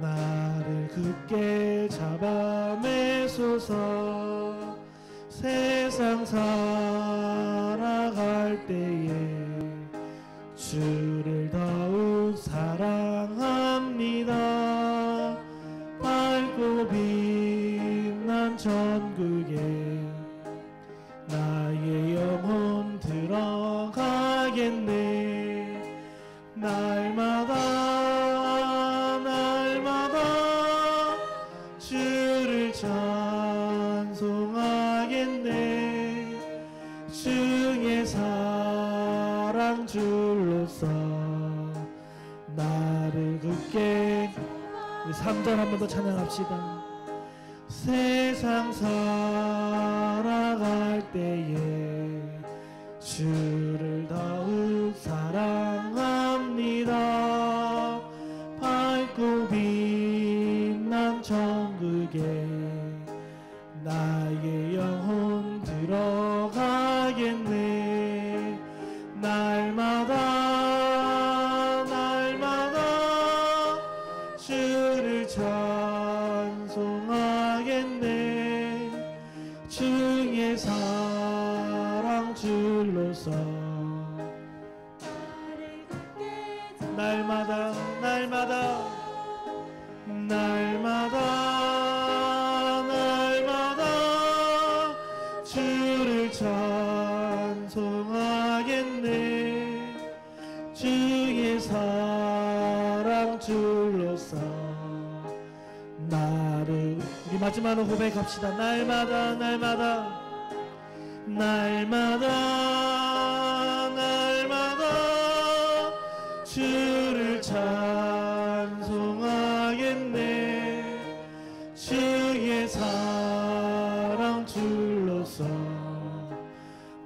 나를 굳게 잡아매소서. 세상 살아갈 때에 주를 더욱 사랑합니다. 밝고 빛난 천국에 나의 영혼 들어가겠네. 날마다 주를 찬송하겠네. 주의 사랑 줄로서 나를 굳게. 우리 3절 한 번 더 찬양합시다. 세상 살아갈 때에 주를 더욱 사랑합니다. 밝고 빛난 천국에 나의 영혼 들어가겠네. 날마다 주를 찬송하겠네. 주의 사랑 줄로서 날마다 주를 찬송하겠네. 주의 사랑 줄로서 나를. 우리 마지막으로 고백합시다. 날마다 주를 찬송하겠네. 주의 사랑 줄로서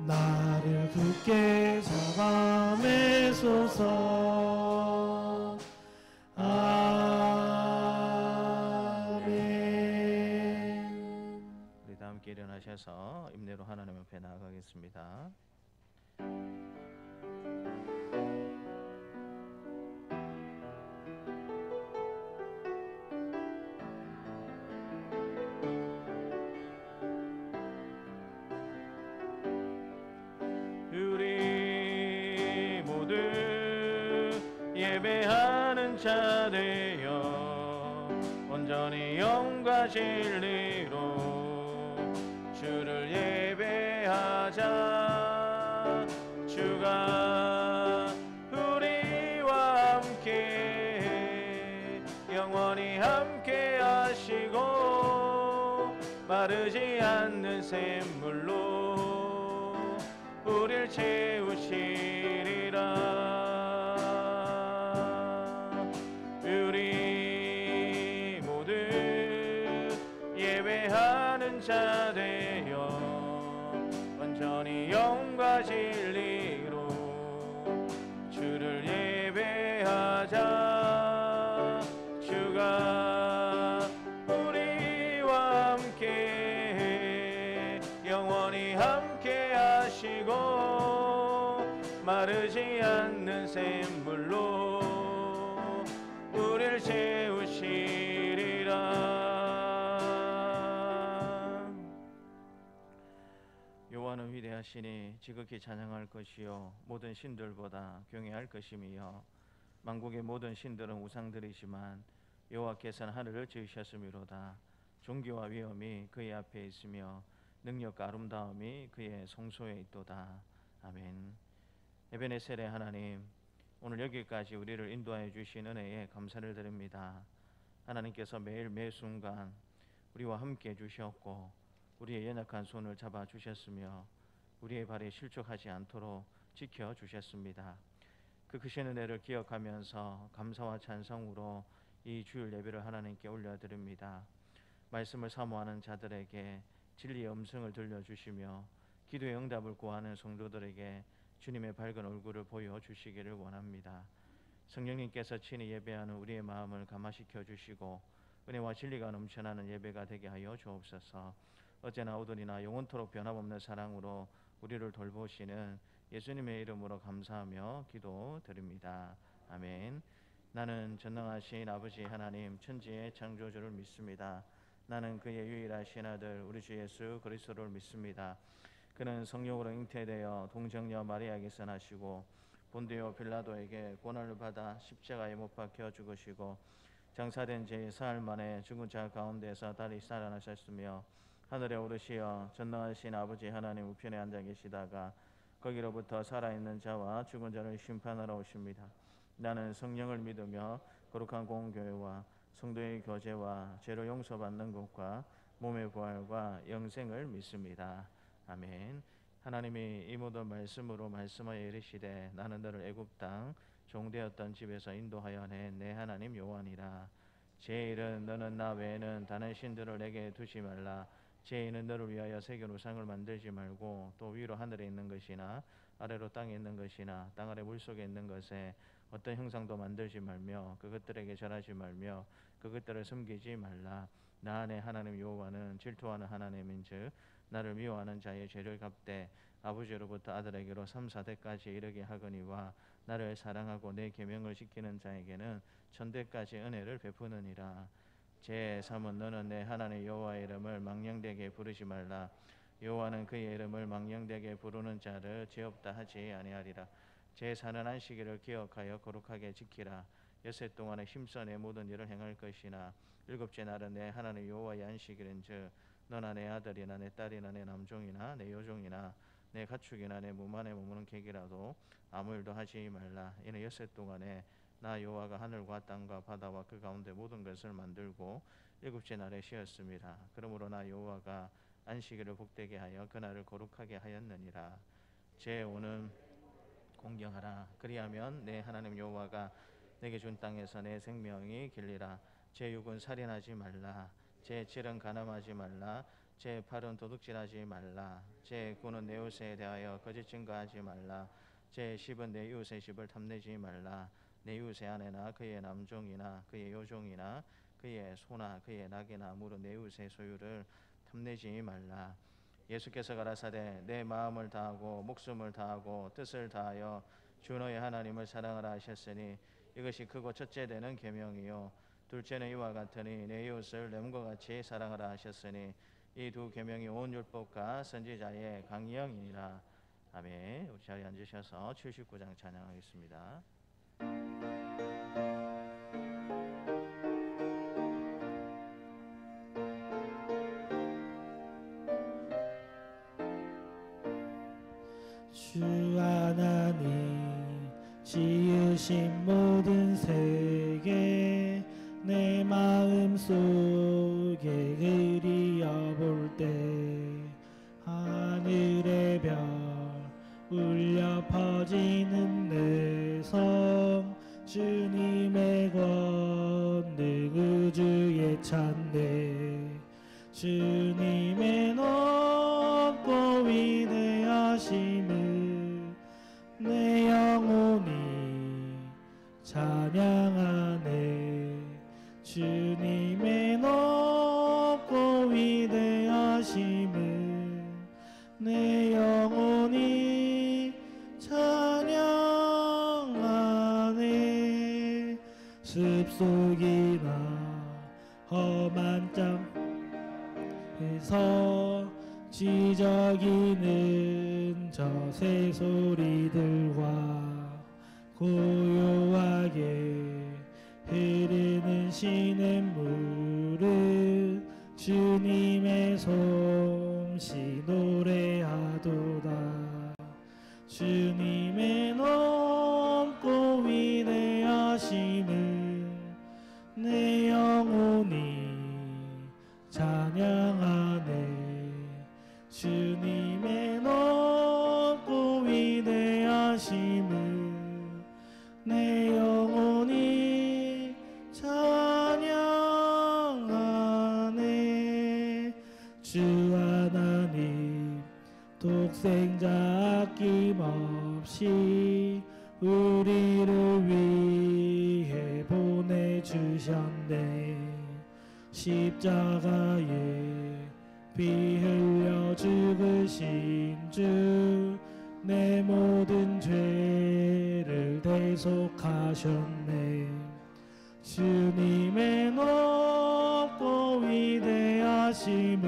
나를 굳게 잡아매소서. 아멘. 우리 다 함께 일어나셔서 임내로 하나님 앞에 나아가겠습니다. 우리 모두 예배하는 자 되어 온전히 영과 진리로 주를 예배하자. 주가 우리와 함께 영원히 함께 하시고 마르지 않는 샘물로 우릴 채우시리라. 우리 모두 예배하는 자 되어 온전히 영과 진리로 주를 예배하자. 주가 우리와 함께 영원히 함께 하시고 마르지 않는 샘물로 우릴 채우시리라. 여호와는 위대하시니 지극히 찬양할 것이요 모든 신들보다 경외할 것이며 만국의 모든 신들은 우상들이지만 여호와께서는 하늘을 지으셨음이로다. 존귀와 위엄이 그의 앞에 있으며 능력과 아름다움이 그의 성소에 있도다. 아멘. 에베네셀의 하나님, 오늘 여기까지 우리를 인도하여 주신 은혜에 감사를 드립니다. 하나님께서 매일 매 순간 우리와 함께 해주셨고 우리의 연약한 손을 잡아주셨으며 우리의 발에 실족하지 않도록 지켜주셨습니다. 그 크신 은혜를 기억하면서 감사와 찬송으로 이 주일 예배를 하나님께 올려드립니다. 말씀을 사모하는 자들에게 진리의 음성을 들려주시며 기도의 응답을 구하는 성도들에게 주님의 밝은 얼굴을 보여주시기를 원합니다. 성령님께서 친히 예배하는 우리의 마음을 감화시켜 주시고 은혜와 진리가 넘쳐나는 예배가 되게 하여 주옵소서. 어제나 오늘이나 영원토록 변함없는 사랑으로 우리를 돌보시는 예수님의 이름으로 감사하며 기도드립니다. 아멘. 나는 전능하신 아버지 하나님 천지의 창조주를 믿습니다. 나는 그의 유일하신 아들 우리 주 예수 그리스도를 믿습니다. 그는 성령으로 잉태되어 동정녀 마리아에게서 나시고 본디오 빌라도에게 고난을 받아 십자가에 못 박혀 죽으시고 장사된 지 사흘 만에 죽은 자 가운데서 다시 살아나셨으며 하늘에 오르시어 전능하신 아버지 하나님 우편에 앉아 계시다가 거기로부터 살아있는 자와 죽은 자를 심판하러 오십니다. 나는 성령을 믿으며 거룩한 공교회와 성도의 교제와 죄를 용서받는 것과 몸의 부활과 영생을 믿습니다. 아멘. 하나님이 이 모든 말씀으로 말씀하여 이르시되 나는 너를 애굽 땅 종되었던 집에서 인도하여 낸 내 하나님 여호와니라. 제1은 너는 나 외에는 다른 신들을 내게 두지 말라. 제2는 너를 위하여 새긴 우상을 만들지 말고 또 위로 하늘에 있는 것이나 아래로 땅에 있는 것이나 땅 아래 물속에 있는 것에 어떤 형상도 만들지 말며 그것들에게 절하지 말며 그것들을 섬기지 말라. 나 안에 하나님 여호와는 질투하는 하나님인즉 나를 미워하는 자의 죄를 갚되 아버지로부터 아들에게로 3, 4대까지 이르게 하거니와 나를 사랑하고 내 계명을 지키는 자에게는 천대까지 은혜를 베푸느니라. 제3은 너는 내 하나님 여호와의 이름을 망령되게 부르지 말라. 여호와는 그의 이름을 망령되게 부르는 자를 죄 없다 하지 아니하리라. 제4는 안식일을 기억하여 거룩하게 지키라. 엿새 동안에 힘써 내 모든 일을 행할 것이나 일곱째 날은 내 하나님 여호와의 안식일인즉 너나 내 아들이나 내 딸이나 내 남종이나 내 여종이나 내 가축이나 내 몸 안에 머무는 객이라도 아무 일도 하지 말라. 이는 엿새 동안에 나 여호와가 하늘과 땅과 바다와 그 가운데 모든 것을 만들고 일곱째 날에 쉬었습니다. 그러므로 나 여호와가 안식일을 복되게 하여 그날을 거룩하게 하였느니라. 제5는 공경하라. 그리하면 내 하나님 여호와가 내게 준 땅에서 내 생명이 길리라. 제6은 살인하지 말라. 제7은 간음하지 말라. 제8은 도둑질하지 말라. 제9는 내 이웃에 대하여 거짓 증거하지 말라. 제10은 내 이웃의 집을 탐내지 말라. 내 이웃의 아내나 그의 남종이나 그의 여종이나 그의 소나 그의 낙이나 무릇 내 이웃의 소유를 탐내지 말라. 예수께서 가라사대 내 마음을 다하고 목숨을 다하고 뜻을 다하여 주 너의 하나님을 사랑하라 하셨으니 이것이 크고 첫째 되는 계명이요 둘째는 이와 같으니 내 이웃을 내 몸과 같이 사랑하라 하셨으니 이 두 계명이 온 율법과 선지자의 강령이니라. 아멘. 우리 자리에 앉으셔서 79장 찬양하겠습니다. 주 하나님 지으신 모든 세계 내 마음속에 그리어볼 때 하늘의 별 울려 퍼지는 내 성 주님의 권능 우주에 찬네 주님의 높고 위대하심을 내 영혼이 찬양하네 주님의 높고 위대하심을 내 영혼이 찬양하네 숲속이나 험한 땅에서 지저귀는 저 새소리들과 고요하게 흐르는 시냇물을 주님의 솜씨 노래하도다 주님의 높고 위대하심을 내 영혼이 찬양하네 주님의 높고 위대하심을 내 영혼이 찬양하네 주 하나님 독생자 아낌없이 우리를 위해 보내주셨네 십자가에 피 흘려 죽으신 주 내 모든 죄를 대속하셨네 주님의 높고 위대하심을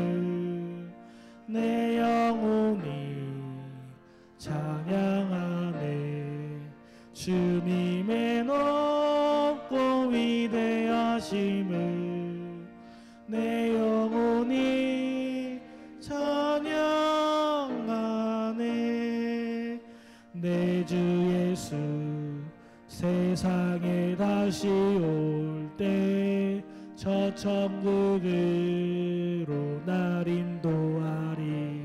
내 영혼이 찬양하네. 주님의 높고 위대하심을 내 영혼이 찬양하네. 내 주 예수 세상에 다시 올 때 저 천국으로 날 인도하리.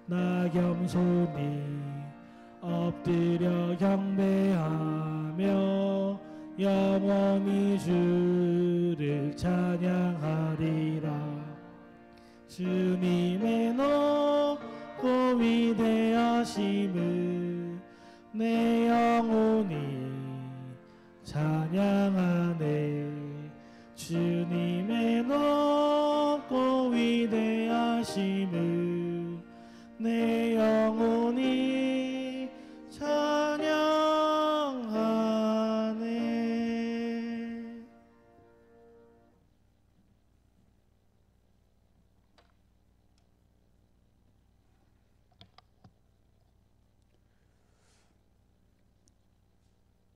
나 겸손히 엎드려 경배하며 영원히 주를 찬양하리라. 주님의 높고 위대하심을 내 영혼이 찬양하네. 주님의 높고 위대하심을 내 영혼이 찬양하네.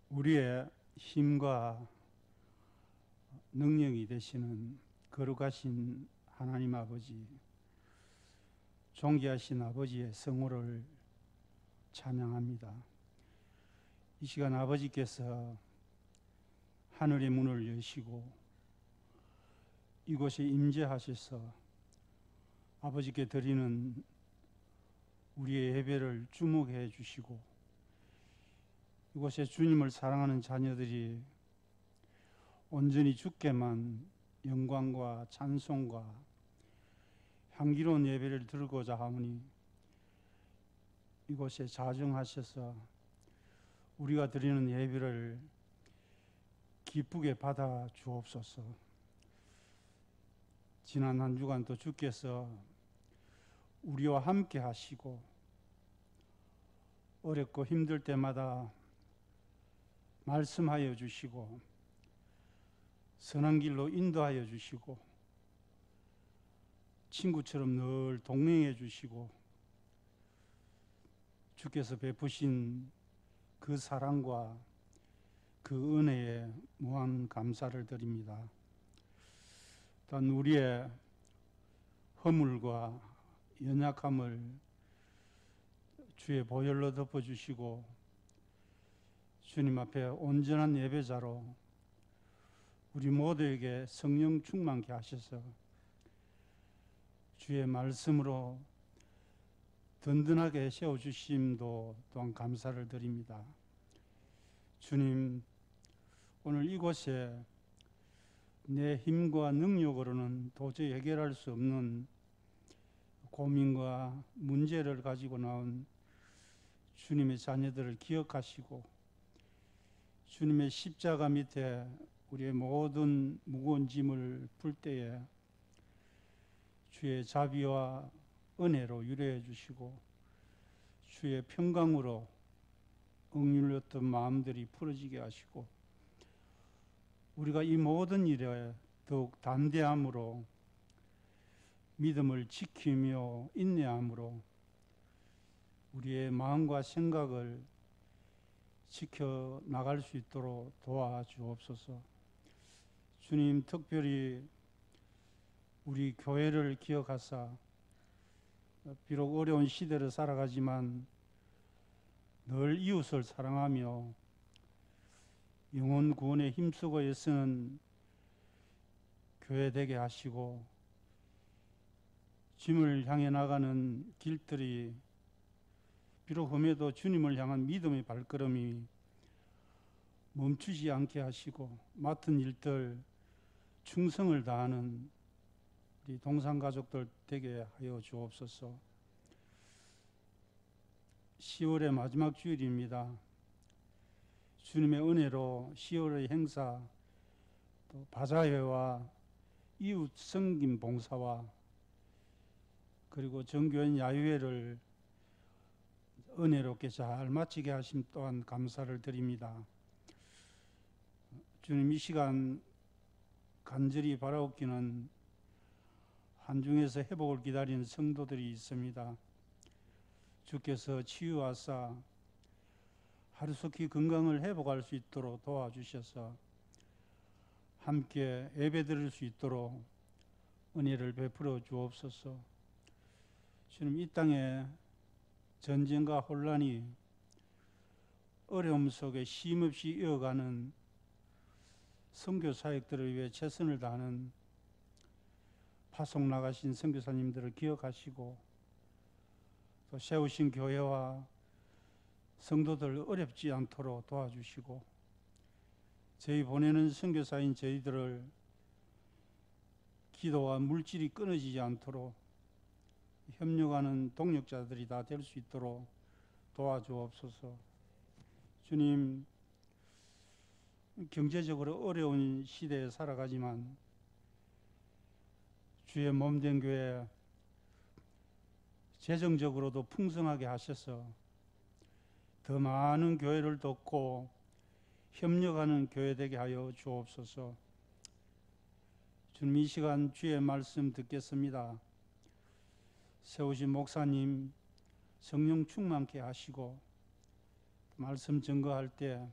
우리의 힘과 능력이 되시는 거룩하신 하나님 아버지, 존귀하신 아버지의 성호를 찬양합니다. 이 시간 아버지께서 하늘의 문을 여시고 이곳에 임재하셔서 아버지께 드리는 우리의 예배를 주목해 주시고 이곳에 주님을 사랑하는 자녀들이 온전히 주께만 영광과 찬송과 향기로운 예배를 드리고자 하오니 이곳에 자정하셔서 우리가 드리는 예배를 기쁘게 받아 주옵소서. 지난 한 주간도 주께서 우리와 함께 하시고 어렵고 힘들 때마다 말씀하여 주시고 선한 길로 인도하여 주시고 친구처럼 늘 동행해 주시고 주께서 베푸신 그 사랑과 그 은혜에 무한 감사를 드립니다. 또한 우리의 허물과 연약함을 주의 보혈로 덮어주시고 주님 앞에 온전한 예배자로 우리 모두에게 성령 충만케 하셔서 주의 말씀으로 든든하게 세워주심도 또한 감사를 드립니다. 주님, 오늘 이곳에 내 힘과 능력으로는 도저히 해결할 수 없는 고민과 문제를 가지고 나온 주님의 자녀들을 기억하시고 주님의 십자가 밑에 우리의 모든 무거운 짐을 풀 때에 주의 자비와 은혜로 유래해 주시고 주의 평강으로 억눌렸던 마음들이 풀어지게 하시고 우리가 이 모든 일에 더욱 담대함으로 믿음을 지키며 인내함으로 우리의 마음과 생각을 지켜나갈 수 있도록 도와주옵소서. 주님, 특별히 우리 교회를 기억하사 비록 어려운 시대를 살아가지만 늘 이웃을 사랑하며 영혼 구원에 힘쓰고 애쓰는 교회 되게 하시고 주님을 향해 나가는 길들이 비록 험해도 주님을 향한 믿음의 발걸음이 멈추지 않게 하시고 맡은 일들 충성을 다하는 우리 동산가족들 되게 하여 주옵소서. 10월의 마지막 주일입니다. 주님의 은혜로 10월의 행사, 또 바자회와 이웃 섬김 봉사와 그리고 정교한 야유회를 은혜롭게 잘 마치게 하심 또한 감사를 드립니다. 주님, 이 시간 간절히 바라옵기는 한중에서 회복을 기다리는 성도들이 있습니다. 주께서 치유하사 하루속히 건강을 회복할 수 있도록 도와주셔서 함께 예배드릴 수 있도록 은혜를 베풀어 주옵소서. 주님, 이 땅에 전쟁과 혼란이 어려움 속에 쉼없이 이어가는 선교 사역들을 위해 최선을 다하는 파송 나가신 선교사님들을 기억하시고 또 세우신 교회와 성도들 어렵지 않도록 도와주시고 저희 보내는 선교사인 저희들을 기도와 물질이 끊어지지 않도록 협력하는 동력자들이 다 될 수 있도록 도와주옵소서. 주님, 경제적으로 어려운 시대에 살아가지만 주의 몸된 교회 재정적으로도 풍성하게 하셔서 더 많은 교회를 돕고 협력하는 교회 되게 하여 주옵소서. 주님, 이 시간 주의 말씀 듣겠습니다. 세우신 목사님 성령 충만케 하시고 말씀 증거할 때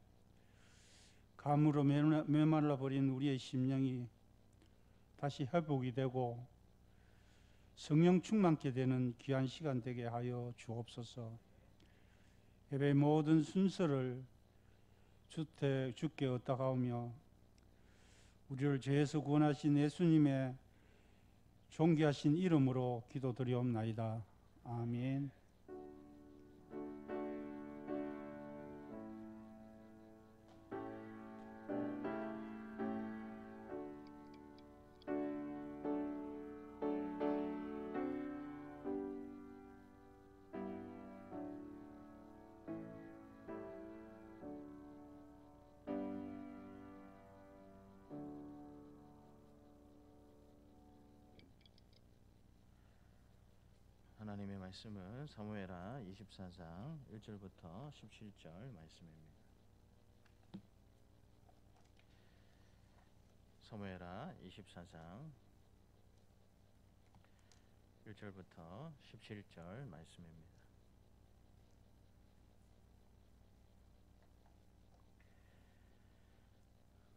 감으로 메말라 버린 우리의 심령이 다시 회복이 되고 성령 충만케 되는 귀한 시간 되게 하여 주옵소서. 예배의 모든 순서를 주께 얻다가오며 우리를 죄에서 구원하신 예수님의 존귀하신 이름으로 기도드리옵나이다. 아멘. 하나님의 말씀은 사무엘하 24장 1절부터 17절 말씀입니다. 사무엘하 24장 1절부터 17절 말씀입니다.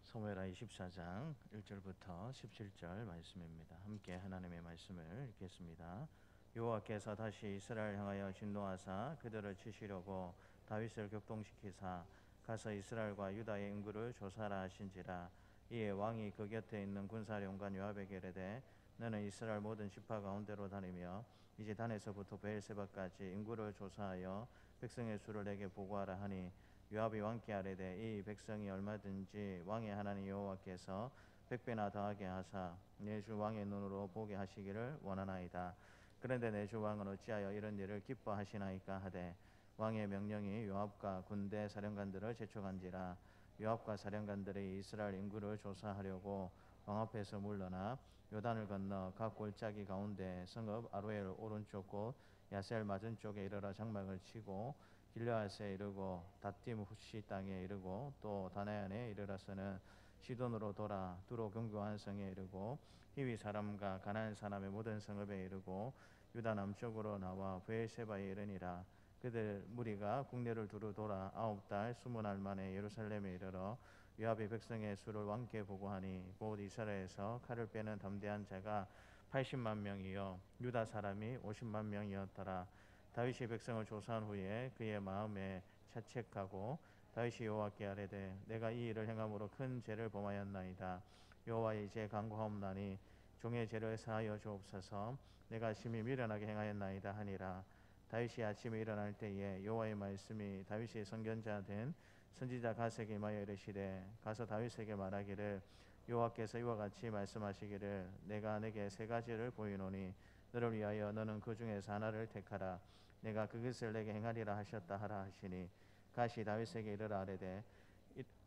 사무엘하 24장 1절부터 17절 말씀입니다. 함께 하나님의 말씀을 읽겠습니다. 여호와께서 다시 이스라엘 향하여 진노하사 그들을 치시려고 다윗을 격동시키사 가서 이스라엘과 유다의 인구를 조사하라 하신지라. 이에 왕이 그 곁에 있는 군사령관 요압에게 이르되 너는 이스라엘 모든 지파 가운데로 다니며 이제 단에서부터 베엘세바까지 인구를 조사하여 백성의 수를 내게 보고하라 하니 요압이 왕께 아뢰되 이 백성이 얼마든지 왕의 하나님 여호와께서 100배나 더하게 하사 내 주 왕의 눈으로 보게 하시기를 원하나이다. 그런데 내 주 왕은 어찌하여 이런 일을 기뻐하시나이까 하되 왕의 명령이 요압과 군대 사령관들을 재촉한지라. 요압과 사령관들이 이스라엘 인구를 조사하려고 왕 앞에서 물러나 요단을 건너 각 골짜기 가운데 성읍 아로엘 오른쪽 곳 야셀 맞은쪽에 이르러 장막을 치고 길르앗에 이르고 닷딤 후시 땅에 이르고 또 다나안에 이르러서는 시돈으로 돌아 두로 견고한 성에 이르고 히위 사람과 가나안 사람의 모든 성읍에 이르고 유다 남쪽으로 나와 브엘세바에 이르니라. 그들 무리가 국내를 두루 돌아 9달 20날 만에 예루살렘에 이르러 요압이 백성의 수를 왕께 보고하니 곧 이스라엘에서 칼을 빼는 담대한 자가 80만 명이요 유다 사람이 50만 명이었더라. 다윗이 백성을 조사한 후에 그의 마음에 자책하고 다윗이 여호와께 아뢰되 내가 이 일을 행함으로 큰 죄를 범하였나이다. 여호와 이제 간구하옵나니 종의 죄를 사하여 주옵소서. 내가 심히 미련하게 행하였나이다 하니라. 다윗이 아침에 일어날 때에 여호와의 말씀이 다윗의 선견자 된 선지자 갓에게 임하여 이르시되 가서 다윗에게 말하기를 여호와께서 이와 같이 말씀하시기를 내가 내게 세 가지를 보이노니 너를 위하여 너는 그 중에서 하나를 택하라. 내가 그것을 내게 행하리라 하셨다 하라 하시니 갓이 다윗에게 이르라 아뢰되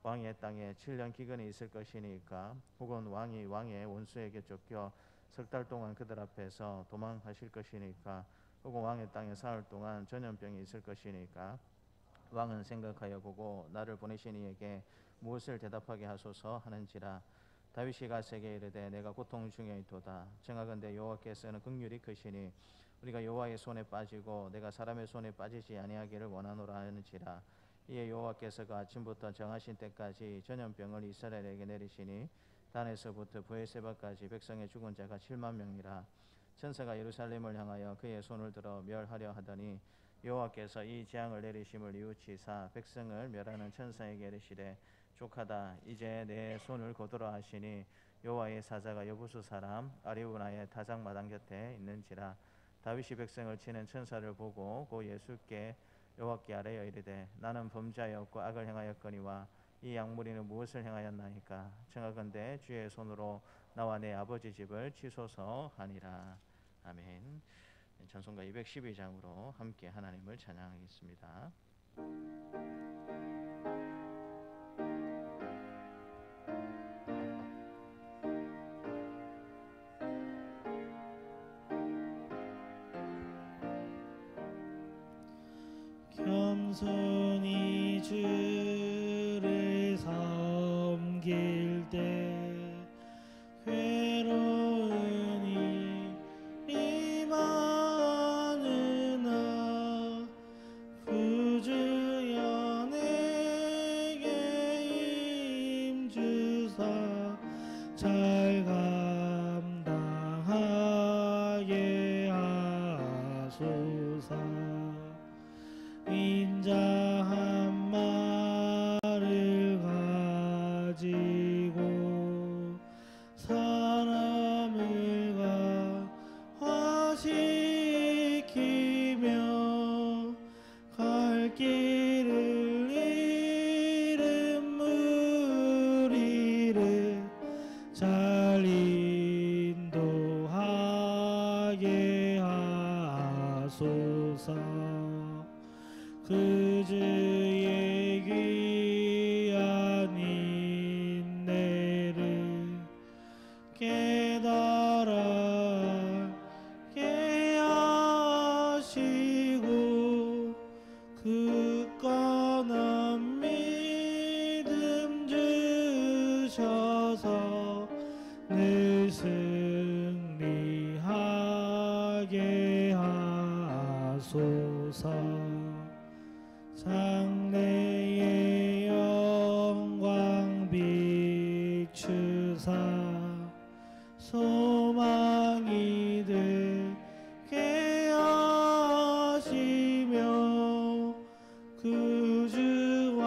왕의 땅에 7년 기근이 있을 것이니까 혹은 왕이 왕의 원수에게 쫓겨 석 달 동안 그들 앞에서 도망하실 것이니까 혹은 왕의 땅에 사흘 동안 전염병이 있을 것이니까 왕은 생각하여 보고 나를 보내신 이에게 무엇을 대답하게 하소서 하는지라. 다윗이 갓에게 이르되 내가 고통 중에 있도다. 청하건대 여호와께서는 긍휼이 크시니 우리가 여호와의 손에 빠지고 내가 사람의 손에 빠지지 아니하기를 원하노라 하는지라. 이에 여호와께서 그 아침부터 정하신 때까지 전염병을 이스라엘에게 내리시니 단에서부터 브에세바까지 백성의 죽은 자가 7만 명이라. 천사가 예루살렘을 향하여 그의 손을 들어 멸하려 하더니 여호와께서 이 재앙을 내리심을 뉘우치사 백성을 멸하는 천사에게 이르시되 족하다. 이제 내 손을 거두라 하시니 여호와의 사자가 여부수 사람 아리우나의 타작마당 곁에 있는지라. 다윗이 백성을 치는 천사를 보고 고 예수께 여호와께 아뢰어 이르되 나는 범죄하였고 악을 행하였거니와 이 약물이는 무엇을 행하였나이까. 청하건대 주의 손으로 나와 내 아버지 집을 치소서 하니라. 아멘. 찬송가 212장으로 함께 하나님을 찬양하겠습니다. 겸손히 주를 섬길 때 괴로운 일이 많으나 구주여 내게 힘주사 잘 감당하게 하소서. 인자 한 말을 가지고 사람을 가화시키며 갈 길을 잃은 무리를 잘 인도하게 하소서. 그 주의 귀한 인내를 깨달아 게 하시고 굳건한 믿음 주셔서 늘 승리하게 하소서. 장래의 영광 비추사 소망이 되게 하시며 그 주와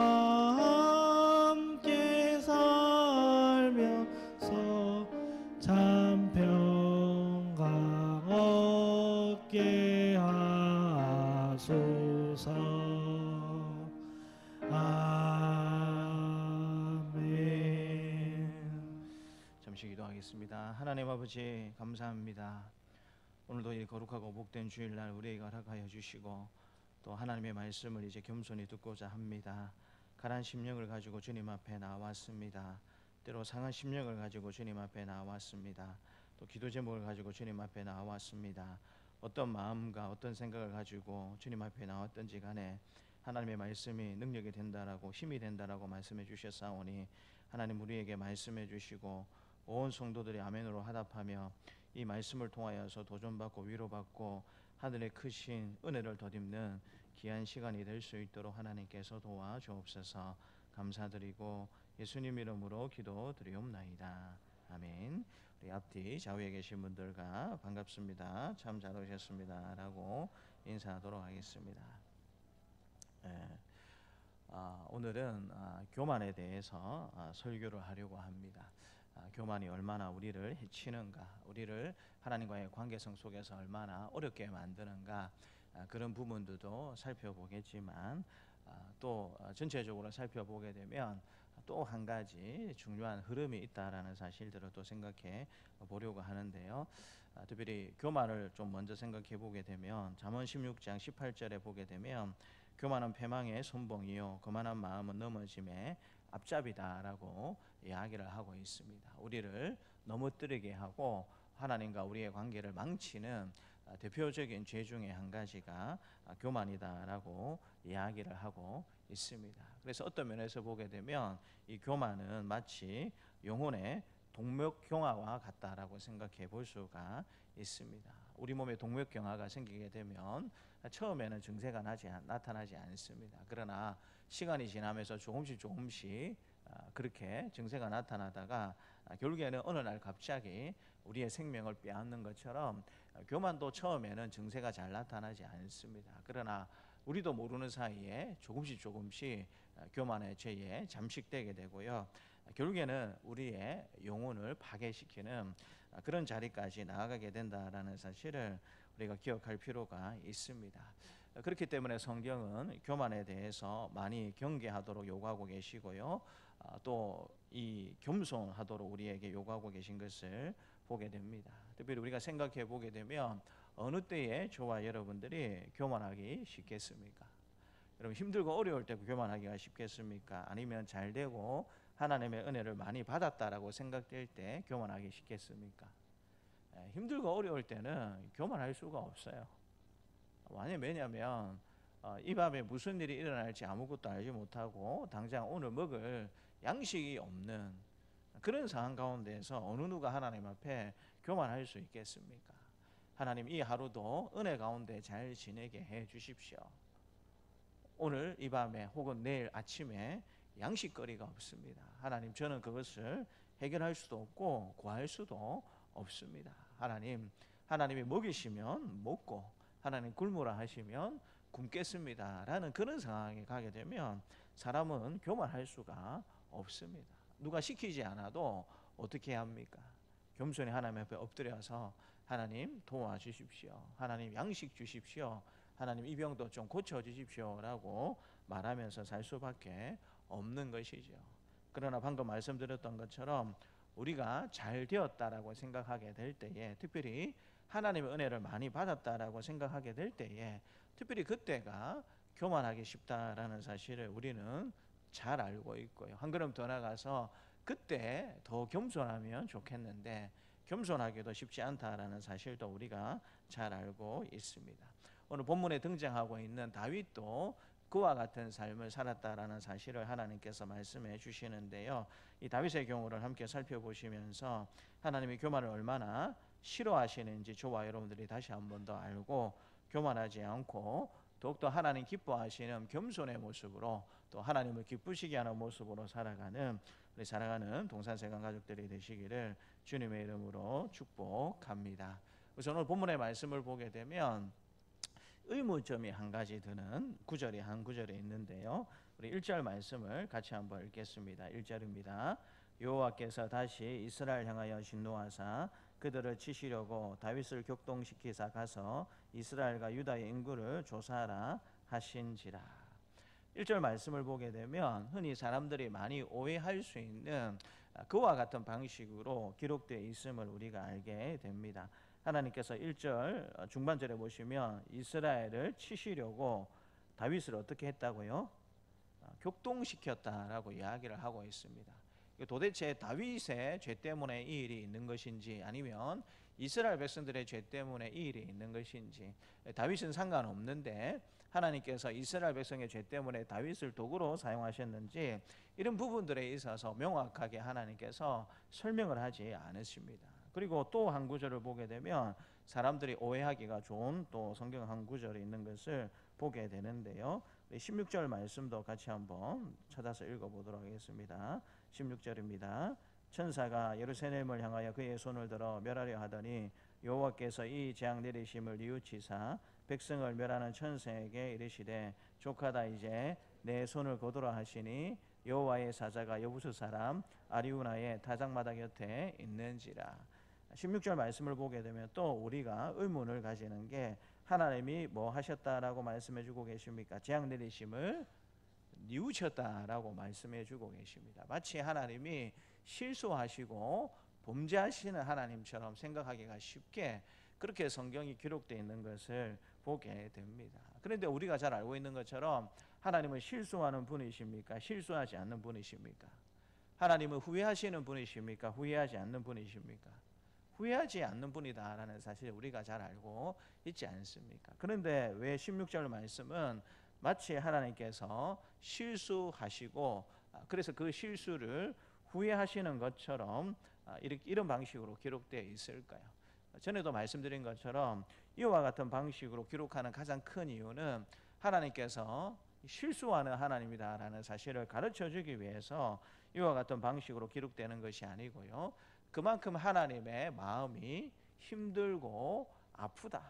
함께 살면서 참 평강 얻게 하소서. 아멘. 잠시 기도하겠습니다. 하나님 아버지 감사합니다. 오늘도 이 거룩하고 복된 주일날 우리에게 허락하여 주시고 또 하나님의 말씀을 이제 겸손히 듣고자 합니다. 가난 심령을 가지고 주님 앞에 나왔습니다. 때로 상한 심령을 가지고 주님 앞에 나왔습니다. 또 기도 제목을 가지고 주님 앞에 나왔습니다. 어떤 마음과 어떤 생각을 가지고 주님 앞에 나왔던지 간에 하나님의 말씀이 능력이 된다라고 힘이 된다라고 말씀해 주셨사오니 하나님 우리에게 말씀해 주시고 온 성도들이 아멘으로 화답하며 이 말씀을 통하여서 도전받고 위로받고 하늘의 크신 은혜를 덧입는 귀한 시간이 될 수 있도록 하나님께서 도와주옵소서. 감사드리고 예수님 이름으로 기도드리옵나이다. 아멘. 우리 앞뒤 좌우에 계신 분들과 반갑습니다. 참 잘 오셨습니다 라고 인사하도록 하겠습니다. 오늘은 교만에 대해서 설교를 하려고 합니다. 교만이 얼마나 우리를 해치는가, 우리를 하나님과의 관계성 속에서 얼마나 어렵게 만드는가, 그런 부분들도 살펴보겠지만 또 전체적으로 살펴보게 되면 또 한 가지 중요한 흐름이 있다라는 사실들을 또 생각해 보려고 하는데요. 특별히 교만을 좀 먼저 생각해 보게 되면 잠언 16장 18절에 보게 되면 교만은 패망의 선봉이요 거만한 마음은 넘어짐의 앞잡이다라고 이야기를 하고 있습니다. 우리를 넘어뜨리게 하고 하나님과 우리의 관계를 망치는 대표적인 죄 중에 한 가지가 교만이다라고 이야기를 하고 있습니다. 그래서 어떤 면에서 보게 되면 이 교만은 마치 영혼의 동맥경화와 같다라고 생각해 볼 수가 있습니다. 우리 몸에 동맥경화가 생기게 되면 처음에는 증세가 나타나지 않습니다. 그러나 시간이 지나면서 조금씩 그렇게 증세가 나타나다가 결국에는 어느 날 갑자기 우리의 생명을 빼앗는 것처럼 교만도 처음에는 증세가 잘 나타나지 않습니다. 그러나 우리도 모르는 사이에 조금씩 교만의 죄에 잠식되게 되고요. 결국에는 우리의 영혼을 파괴시키는 그런 자리까지 나아가게 된다라는 사실을 우리가 기억할 필요가 있습니다. 그렇기 때문에 성경은 교만에 대해서 많이 경계하도록 요구하고 계시고요. 또 이 겸손하도록 우리에게 요구하고 계신 것을 보게 됩니다. 특별히 우리가 생각해 보게 되면 어느 때에 저와 여러분들이 교만하기 쉽겠습니까? 여러분 힘들고 어려울 때 교만하기가 쉽겠습니까? 아니면 잘 되고 하나님의 은혜를 많이 받았다라고 생각될 때 교만하기 쉽겠습니까? 힘들고 어려울 때는 교만할 수가 없어요. 왜냐하면 이 밤에 무슨 일이 일어날지 아무것도 알지 못하고 당장 오늘 먹을 양식이 없는 그런 상황 가운데서 어느 누가 하나님 앞에 교만할 수 있겠습니까? 하나님 이 하루도 은혜 가운데 잘 지내게 해 주십시오. 오늘 이 밤에 혹은 내일 아침에 양식거리가 없습니다. 하나님 저는 그것을 해결할 수도 없고 구할 수도 없습니다. 하나님이 먹이시면 먹고 하나님 굶으라 하시면 굶겠습니다 라는 그런 상황에 가게 되면 사람은 교만할 수가 없습니다. 누가 시키지 않아도 어떻게 합니까? 겸손히 하나님 앞에 엎드려서 하나님 도와주십시오. 하나님 양식 주십시오. 하나님 이 병도 좀 고쳐주십시오 라고 말하면서 살 수밖에 없는 것이죠. 그러나 방금 말씀드렸던 것처럼 우리가 잘 되었다라고 생각하게 될 때에, 특별히 하나님의 은혜를 많이 받았다라고 생각하게 될 때에, 특별히 그때가 교만하기 쉽다라는 사실을 우리는 잘 알고 있고요. 한 걸음 더 나가서 그때 더 겸손하면 좋겠는데 겸손하기도 쉽지 않다라는 사실도 우리가 잘 알고 있습니다. 오늘 본문에 등장하고 있는 다윗도 그와 같은 삶을 살았다라는 사실을 하나님께서 말씀해 주시는데요. 이 다윗의 경우를 함께 살펴보시면서 하나님이 교만을 얼마나 싫어하시는지 저와 여러분들이 다시 한 번 더 알고 교만하지 않고 더욱더 하나님 기뻐하시는 겸손의 모습으로 또 하나님을 기쁘시게 하는 모습으로 살아가는 우리 사랑하는 동산세관 가족들이 되시기를 주님의 이름으로 축복합니다. 우선 오늘 본문의 말씀을 보게 되면 의문점이 한 가지 드는 구절이 한 구절이 있는데요. 우리 1절 말씀을 같이 한번 읽겠습니다. 1절입니다. 여호와께서 다시 이스라엘 향하여 진노하사 그들을 치시려고 다윗을 격동시키사 가서 이스라엘과 유다의 인구를 조사하라 하신지라. 1절 말씀을 보게 되면 흔히 사람들이 많이 오해할 수 있는 그와 같은 방식으로 기록되어 있음을 우리가 알게 됩니다. 하나님께서 1절 중반절에 보시면 이스라엘을 치시려고 다윗을 어떻게 했다고요? 격동시켰다라고 이야기를 하고 있습니다. 도대체 다윗의 죄 때문에 이 일이 있는 것인지 아니면 이스라엘 백성들의 죄 때문에 이 일이 있는 것인지, 다윗은 상관없는데 하나님께서 이스라엘 백성의 죄 때문에 다윗을 도구로 사용하셨는지 이런 부분들에 있어서 명확하게 하나님께서 설명을 하지 않으십니다. 그리고 또 한 구절을 보게 되면 사람들이 오해하기가 좋은 또 성경 한 구절이 있는 것을 보게 되는데요. 16절 말씀도 같이 한번 찾아서 읽어보도록 하겠습니다. 16절입니다. 천사가 예루살렘을 향하여 그의 손을 들어 멸하려 하더니 여호와께서 이 재앙 내리심을 뉘우치사 백성을 멸하는 천사에게 이르시되 족하다 이제 내 손을 거두라 하시니 여호와의 사자가 여부수 사람 아리우나의 타작마당 곁에 있는지라. 16절 말씀을 보게 되면 또 우리가 의문을 가지는 게 하나님이 뭐 하셨다라고 말씀해 주고 계십니까? 재앙 내리심을 뉘우쳤다라고 말씀해 주고 계십니다. 마치 하나님이 실수하시고 범죄하시는 하나님처럼 생각하기가 쉽게 그렇게 성경이 기록되어 있는 것을 보게 됩니다. 그런데 우리가 잘 알고 있는 것처럼 하나님은 실수하는 분이십니까? 실수하지 않는 분이십니까? 하나님은 후회하시는 분이십니까? 후회하지 않는 분이십니까? 후회하지 않는 분이다라는 사실을 우리가 잘 알고 있지 않습니까? 그런데 왜 16절 말씀은 마치 하나님께서 실수하시고 그래서 그 실수를 후회하시는 것처럼 이런 방식으로 기록되어 있을까요? 전에도 말씀드린 것처럼 이와 같은 방식으로 기록하는 가장 큰 이유는 하나님께서 실수하는 하나님이다라는 사실을 가르쳐주기 위해서 이와 같은 방식으로 기록되는 것이 아니고요, 그만큼 하나님의 마음이 힘들고 아프다,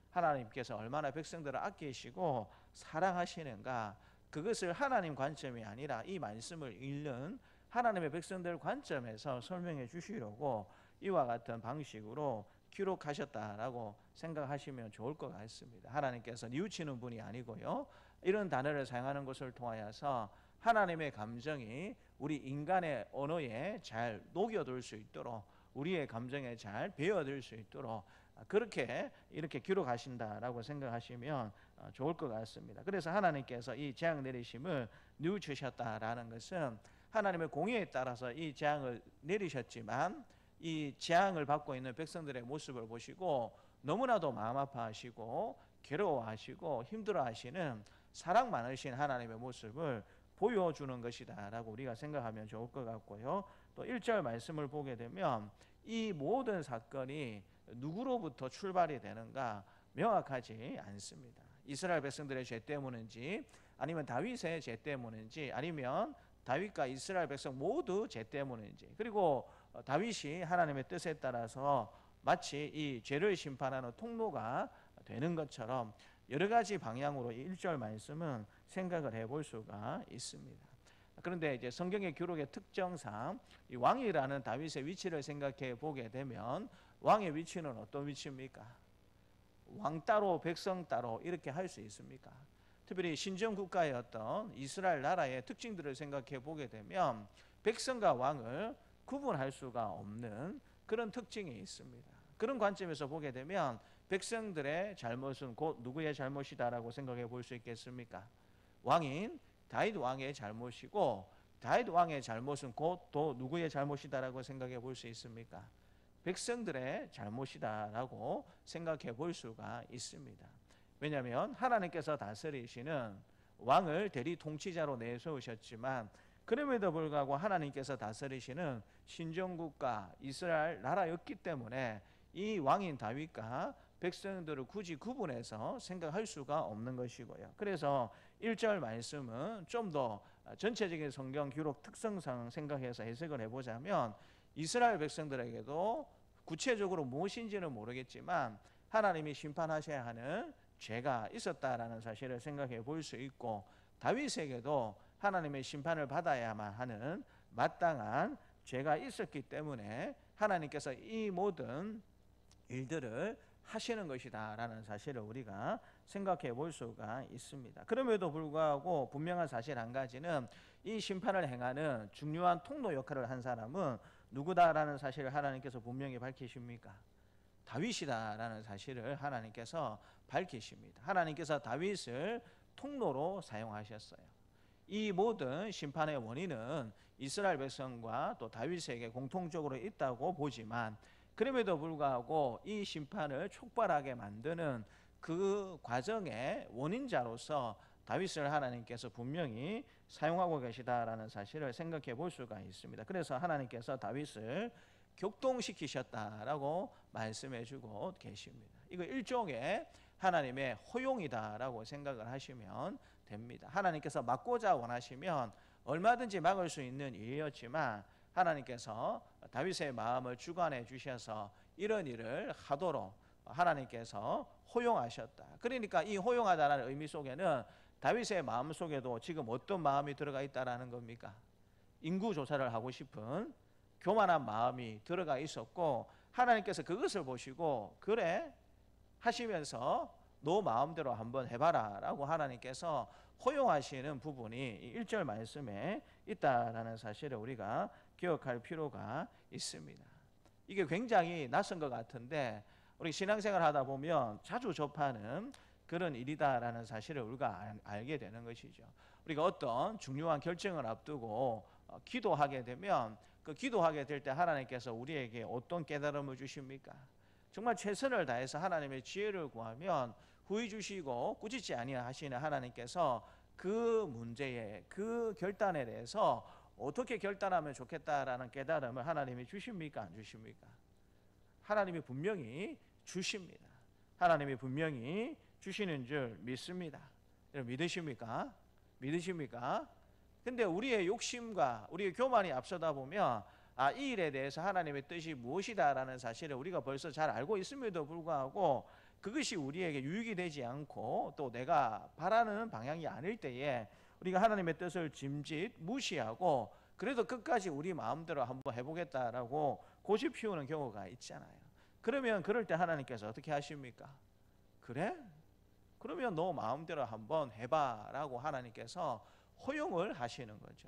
하나님께서 얼마나 백성들을 아끼시고 사랑하시는가, 그것을 하나님 관점이 아니라 이 말씀을 읽는 하나님의 백성들 관점에서 설명해 주시려고 이와 같은 방식으로 기록하셨다라고 생각하시면 좋을 것 같습니다. 하나님께서 뉘우치는 분이 아니고요, 이런 단어를 사용하는 것을 통하여서 하나님의 감정이 우리 인간의 언어에 잘 녹여들 수 있도록, 우리의 감정에 잘 배어들 수 있도록 그렇게 이렇게 기록하신다라고 생각하시면 좋을 것 같습니다. 그래서 하나님께서 이 재앙 내리심을 뉘우치셨다라는 것은 하나님의 공의에 따라서 이 재앙을 내리셨지만 이 재앙을 받고 있는 백성들의 모습을 보시고 너무나도 마음 아파하시고 괴로워하시고 힘들어하시는 사랑 많으신 하나님의 모습을 보여주는 것이다 라고 우리가 생각하면 좋을 것 같고요. 또 1절 말씀을 보게 되면 이 모든 사건이 누구로부터 출발이 되는가 명확하지 않습니다. 이스라엘 백성들의 죄 때문인지, 아니면 다윗의 죄 때문인지, 아니면 다윗과 이스라엘 백성 모두 죄 때문인지, 그리고 다윗이 하나님의 뜻에 따라서 마치 이 죄를 심판하는 통로가 되는 것처럼 여러 가지 방향으로 이 1절 말씀은 생각을 해볼 수가 있습니다. 그런데 이제 성경의 기록의 특정상 이 왕이라는 다윗의 위치를 생각해 보게 되면 왕의 위치는 어떤 위치입니까? 왕 따로 백성 따로 이렇게 할 수 있습니까? 특별히 신정 국가의 어떤 이스라엘 나라의 특징들을 생각해 보게 되면 백성과 왕을 구분할 수가 없는 그런 특징이 있습니다. 그런 관점에서 보게 되면 백성들의 잘못은 곧 누구의 잘못이다라고 생각해 볼 수 있겠습니까? 왕인 다윗 왕의 잘못이고, 다윗 왕의 잘못은 곧 또 누구의 잘못이다라고 생각해 볼 수 있습니까? 백성들의 잘못이다라고 생각해 볼 수가 있습니다. 왜냐하면 하나님께서 다스리시는 왕을 대리 통치자로 내세우셨지만 그럼에도 불구하고 하나님께서 다스리시는 신정국가 이스라엘 나라였기 때문에 이 왕인 다윗과 백성들을 굳이 구분해서 생각할 수가 없는 것이고요. 그래서 1절 말씀은 좀 더 전체적인 성경 기록 특성상 생각해서 해석을 해보자면 이스라엘 백성들에게도 구체적으로 무엇인지는 모르겠지만 하나님이 심판하셔야 하는 죄가 있었다라는 사실을 생각해 볼 수 있고, 다윗에게도 하나님의 심판을 받아야만 하는 마땅한 죄가 있었기 때문에 하나님께서 이 모든 일들을 하시는 것이다 라는 사실을 우리가 생각해 볼 수가 있습니다. 그럼에도 불구하고 분명한 사실 한 가지는 이 심판을 행하는 중요한 통로 역할을 한 사람은 누구다라는 사실을 하나님께서 분명히 밝히십니까? 다윗이다라는 사실을 하나님께서 밝히십니다. 하나님께서 다윗을 통로로 사용하셨어요. 이 모든 심판의 원인은 이스라엘 백성과 또 다윗에게 공통적으로 있다고 보지만 그럼에도 불구하고 이 심판을 촉발하게 만드는 그 과정의 원인자로서 다윗을 하나님께서 분명히 사용하고 계시다라는 사실을 생각해 볼 수가 있습니다. 그래서 하나님께서 다윗을 격동시키셨다라고 말씀해 주고 계십니다. 이거 일종의 하나님의 허용이다라고 생각을 하시면 됩니다. 하나님께서 막고자 원하시면 얼마든지 막을 수 있는 일이었지만 하나님께서 다윗의 마음을 주관해 주셔서 이런 일을 하도록 하나님께서 허용하셨다. 그러니까 이 허용하다는 의미 속에는 다윗의 마음 속에도 지금 어떤 마음이 들어가 있다라는 겁니까? 인구 조사를 하고 싶은 교만한 마음이 들어가 있었고, 하나님께서 그것을 보시고 그래 하시면서 너 마음대로 한번 해봐라 라고 하나님께서 허용하시는 부분이 1절 말씀에 있다라는 사실을 우리가 기억할 필요가 있습니다. 이게 굉장히 낯선 것 같은데 우리 신앙생활 하다 보면 자주 접하는 그런 일이다라는 사실을 우리가 알게 되는 것이죠. 우리가 어떤 중요한 결정을 앞두고 기도하게 되면 그 기도하게 될 때 하나님께서 우리에게 어떤 깨달음을 주십니까? 정말 최선을 다해서 하나님의 지혜를 구하면 후히 주시고 꾸짖지 아니하시는 하나님께서 그 문제에, 그 결단에 대해서 어떻게 결단하면 좋겠다라는 깨달음을 하나님이 주십니까? 안 주십니까? 하나님이 분명히 주십니다. 하나님이 분명히 주시는 줄 믿습니다. 여러분 믿으십니까? 믿으십니까? 근데 우리의 욕심과 우리의 교만이 앞서다 보면 이 일에 대해서 하나님의 뜻이 무엇이다라는 사실을 우리가 벌써 잘 알고 있음에도 불구하고 그것이 우리에게 유익이 되지 않고 또 내가 바라는 방향이 아닐 때에 우리가 하나님의 뜻을 짐짓 무시하고 그래도 끝까지 우리 마음대로 한번 해보겠다라고 고집 피우는 경우가 있잖아요. 그러면 그럴 때 하나님께서 어떻게 하십니까? 그래? 그러면 너 마음대로 한번 해봐라고 하나님께서 허용을 하시는 거죠.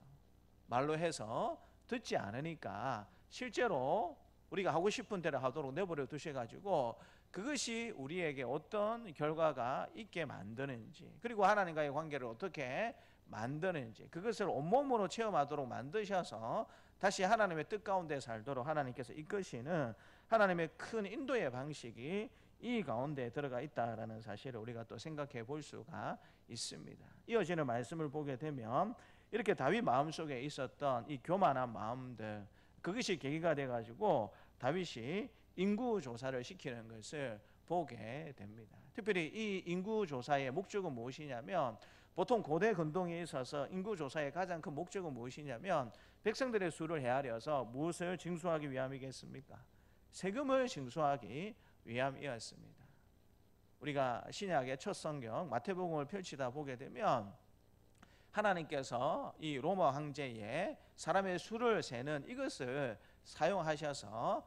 말로 해서 듣지 않으니까 실제로 우리가 하고 싶은 대로 하도록 내버려 두셔가지고 그것이 우리에게 어떤 결과가 있게 만드는지 그리고 하나님과의 관계를 어떻게 만드는지 그것을 온몸으로 체험하도록 만드셔서 다시 하나님의 뜻 가운데 살도록 하나님께서 이끄시는 하나님의 큰 인도의 방식이 이 가운데 들어가 있다라는 사실을 우리가 또 생각해 볼 수가 있습니다. 이어지는 말씀을 보게 되면 이렇게 다윗 마음속에 있었던 이 교만한 마음들 그것이 계기가 돼가지고 다윗이 인구 조사를 시키는 것을 보게 됩니다. 특별히 이 인구 조사의 목적은 무엇이냐면 보통 고대 근동에 있어서 인구 조사의 가장 큰 목적은 무엇이냐면 백성들의 수를 헤아려서 무엇을 징수하기 위함이겠습니까? 세금을 징수하기 위함이었습니다. 우리가 신약의 첫 성경 마태복음을 펼치다 보게 되면 하나님께서 이 로마 황제의 사람의 수를 세는 이것을 사용하셔서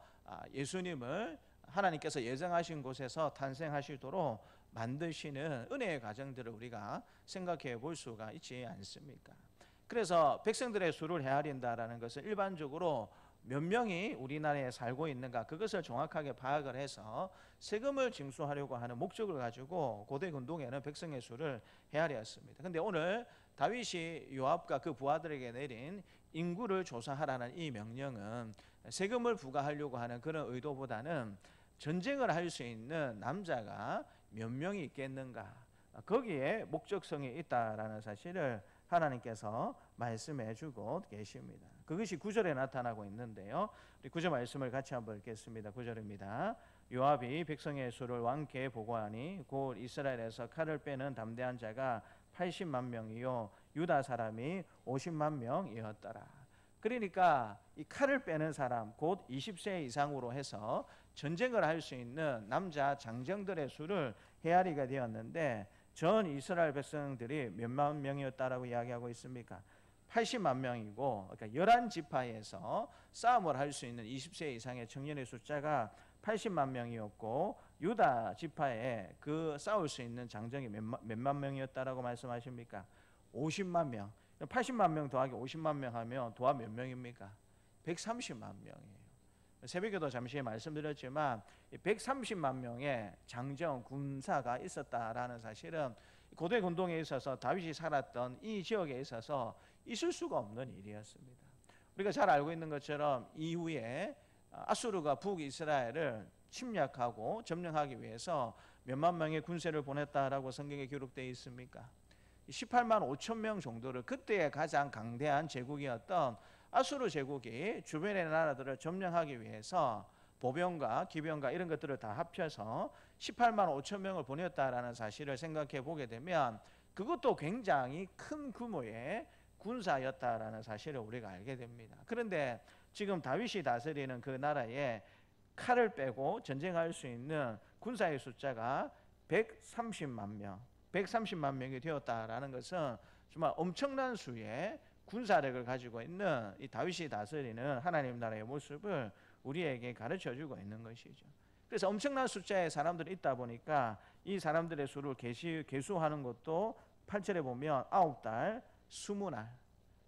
예수님을 하나님께서 예정하신 곳에서 탄생하시도록 만드시는 은혜의 과정들을 우리가 생각해 볼 수가 있지 않습니까? 그래서 백성들의 수를 헤아린다라는 것은 일반적으로 몇 명이 우리나라에 살고 있는가 그것을 정확하게 파악을 해서 세금을 징수하려고 하는 목적을 가지고 고대 근동에는 백성의 수를 헤아렸습니다. 그런데 오늘 다윗이 요압과 그 부하들에게 내린 인구를 조사하라는 이 명령은 세금을 부과하려고 하는 그런 의도보다는 전쟁을 할 수 있는 남자가 몇 명이 있겠는가 거기에 목적성이 있다라는 사실을 하나님께서 말씀해 주고 계십니다. 그것이 9절에 나타나고 있는데요. 우리 9절 말씀을 같이 한번 읽겠습니다. 9절입니다. 요압이 백성의 수를 왕께 보고하니 곧 이스라엘에서 칼을 빼는 담대한 자가 80만 명이요 유다 사람이 50만 명이었더라. 그러니까 이 칼을 빼는 사람 곧 20세 이상으로 해서 전쟁을 할 수 있는 남자 장정들의 수를 헤아리게 되었는데 전 이스라엘 백성들이 몇만 명이었다라고 이야기하고 있습니까? 80만 명이고 그러니까 11지파에서 싸움을 할 수 있는 20세 이상의 청년의 숫자가 80만 명이었고 유다 지파에 그 싸울 수 있는 장정이 몇만 명이었다라고 말씀하십니까? 50만 명. 80만 명 더하기 50만 명 하면 도합 몇 명입니까? 130만 명이에요. 새벽에도 잠시 말씀드렸지만 130만 명의 장정 군사가 있었다라는 사실은 고대 근동에 있어서 다윗이 살았던 이 지역에 있어서 있을 수가 없는 일이었습니다. 우리가 잘 알고 있는 것처럼 이후에 아수르가 북이스라엘을 침략하고 점령하기 위해서 몇만 명의 군세를 보냈다라고 성경에 기록되어 있습니까? 18만 5천 명 정도를 그때의 가장 강대한 제국이었던 아수르 제국이 주변의 나라들을 점령하기 위해서 보병과 기병과 이런 것들을 다 합쳐서 18만 5천 명을 보냈다라는 사실을 생각해 보게 되면 그것도 굉장히 큰 규모의 군사였다라는 사실을 우리가 알게 됩니다. 그런데 지금 다윗이 다스리는 그 나라에 칼을 빼고 전쟁할 수 있는 군사의 숫자가 130만 명, 130만 명이 되었다라는 것은 정말 엄청난 수의 군사력을 가지고 있는 이 다윗이 다스리는 하나님 나라의 모습을 우리에게 가르쳐주고 있는 것이죠. 그래서 엄청난 숫자의 사람들이 있다 보니까 이 사람들의 수를 계수하는 것도 8절에 보면 9달, 20날,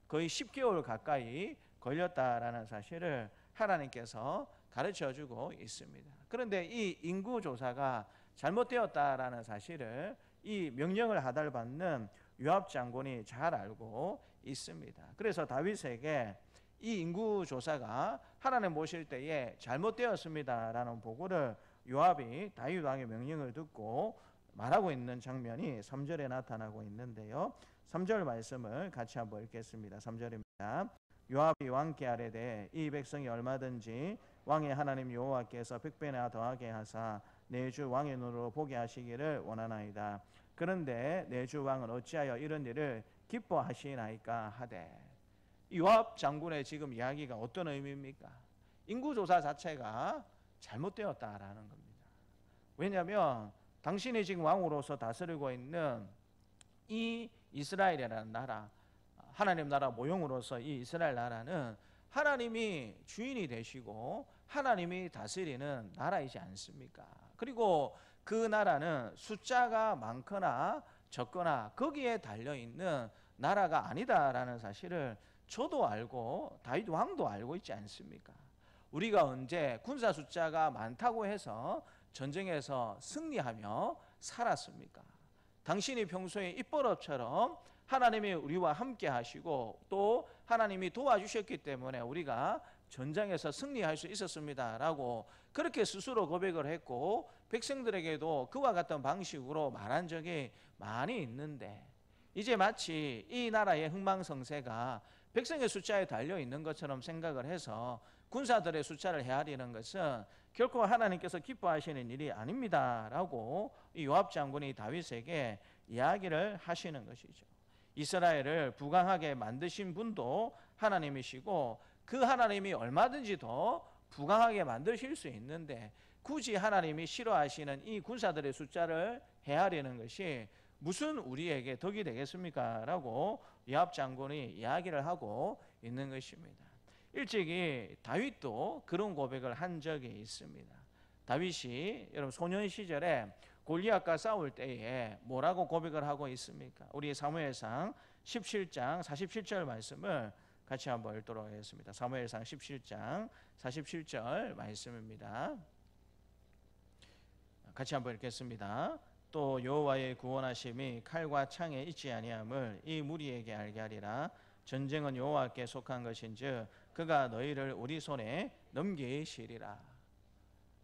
거의 10개월 가까이 걸렸다라는 사실을 하나님께서 가르쳐주고 있습니다. 그런데 이 인구조사가 잘못되었다라는 사실을 이 명령을 하달받는 요압 장군이 잘 알고 있습니다. 그래서 다윗에게 이 인구조사가 하나님 보실 때에 잘못되었습니다라는 보고를 요압이 다윗 왕의 명령을 듣고 말하고 있는 장면이 3절에 나타나고 있는데요. 3절 말씀을 같이 한번 읽겠습니다. 3절입니다. 요압이 왕께 아뢰되 이 백성이 얼마든지 왕의 하나님 여호와께서 100배나 더하게 하사 내 주 왕의 눈으로 보게 하시기를 원하나이다. 그런데 내 주 왕은 어찌하여 이런 일을 기뻐하시나이까 하되. 요압 장군의 지금 이야기가 어떤 의미입니까? 인구조사 자체가 잘못되었다라는 겁니다. 왜냐하면 당신이 지금 왕으로서 다스리고 있는 이 이스라엘이라는 나라, 하나님 나라 모형으로서 이 이스라엘 나라는 하나님이 주인이 되시고 하나님이 다스리는 나라이지 않습니까? 그리고 그 나라는 숫자가 많거나 적거나 거기에 달려있는 나라가 아니다라는 사실을 저도 알고 다윗 왕도 알고 있지 않습니까? 우리가 언제 군사 숫자가 많다고 해서 전쟁에서 승리하며 살았습니까? 당신이 평소에 입버릇처럼 하나님이 우리와 함께 하시고 또 하나님이 도와주셨기 때문에 우리가 전장에서 승리할 수 있었습니다 라고 그렇게 스스로 고백을 했고 백성들에게도 그와 같은 방식으로 말한 적이 많이 있는데 이제 마치 이 나라의 흥망성쇠가 백성의 숫자에 달려있는 것처럼 생각을 해서 군사들의 숫자를 헤아리는 것은 결코 하나님께서 기뻐하시는 일이 아닙니다 라고 이 요압 장군이 다윗에게 이야기를 하시는 것이죠. 이스라엘을 부강하게 만드신 분도 하나님이시고 그 하나님이 얼마든지 더 부강하게 만드실 수 있는데 굳이 하나님이 싫어하시는 이 군사들의 숫자를 헤아리는 것이 무슨 우리에게 덕이 되겠습니까? 라고 요압 장군이 이야기를 하고 있는 것입니다. 일찍이 다윗도 그런 고백을 한 적이 있습니다. 다윗이 여러분 소년 시절에 골리앗과 싸울 때에 뭐라고 고백을 하고 있습니까? 우리 사무엘상 17장 47절 말씀을 같이 한번 읽도록 하겠습니다. 사무엘상 17장 47절 말씀입니다. 같이 한번 읽겠습니다. 또 여호와의 구원하심이 칼과 창에 있지 아니함을 이 무리에게 알게 하리라. 전쟁은 여호와께 속한 것인즉 그가 너희를 우리 손에 넘기시리라.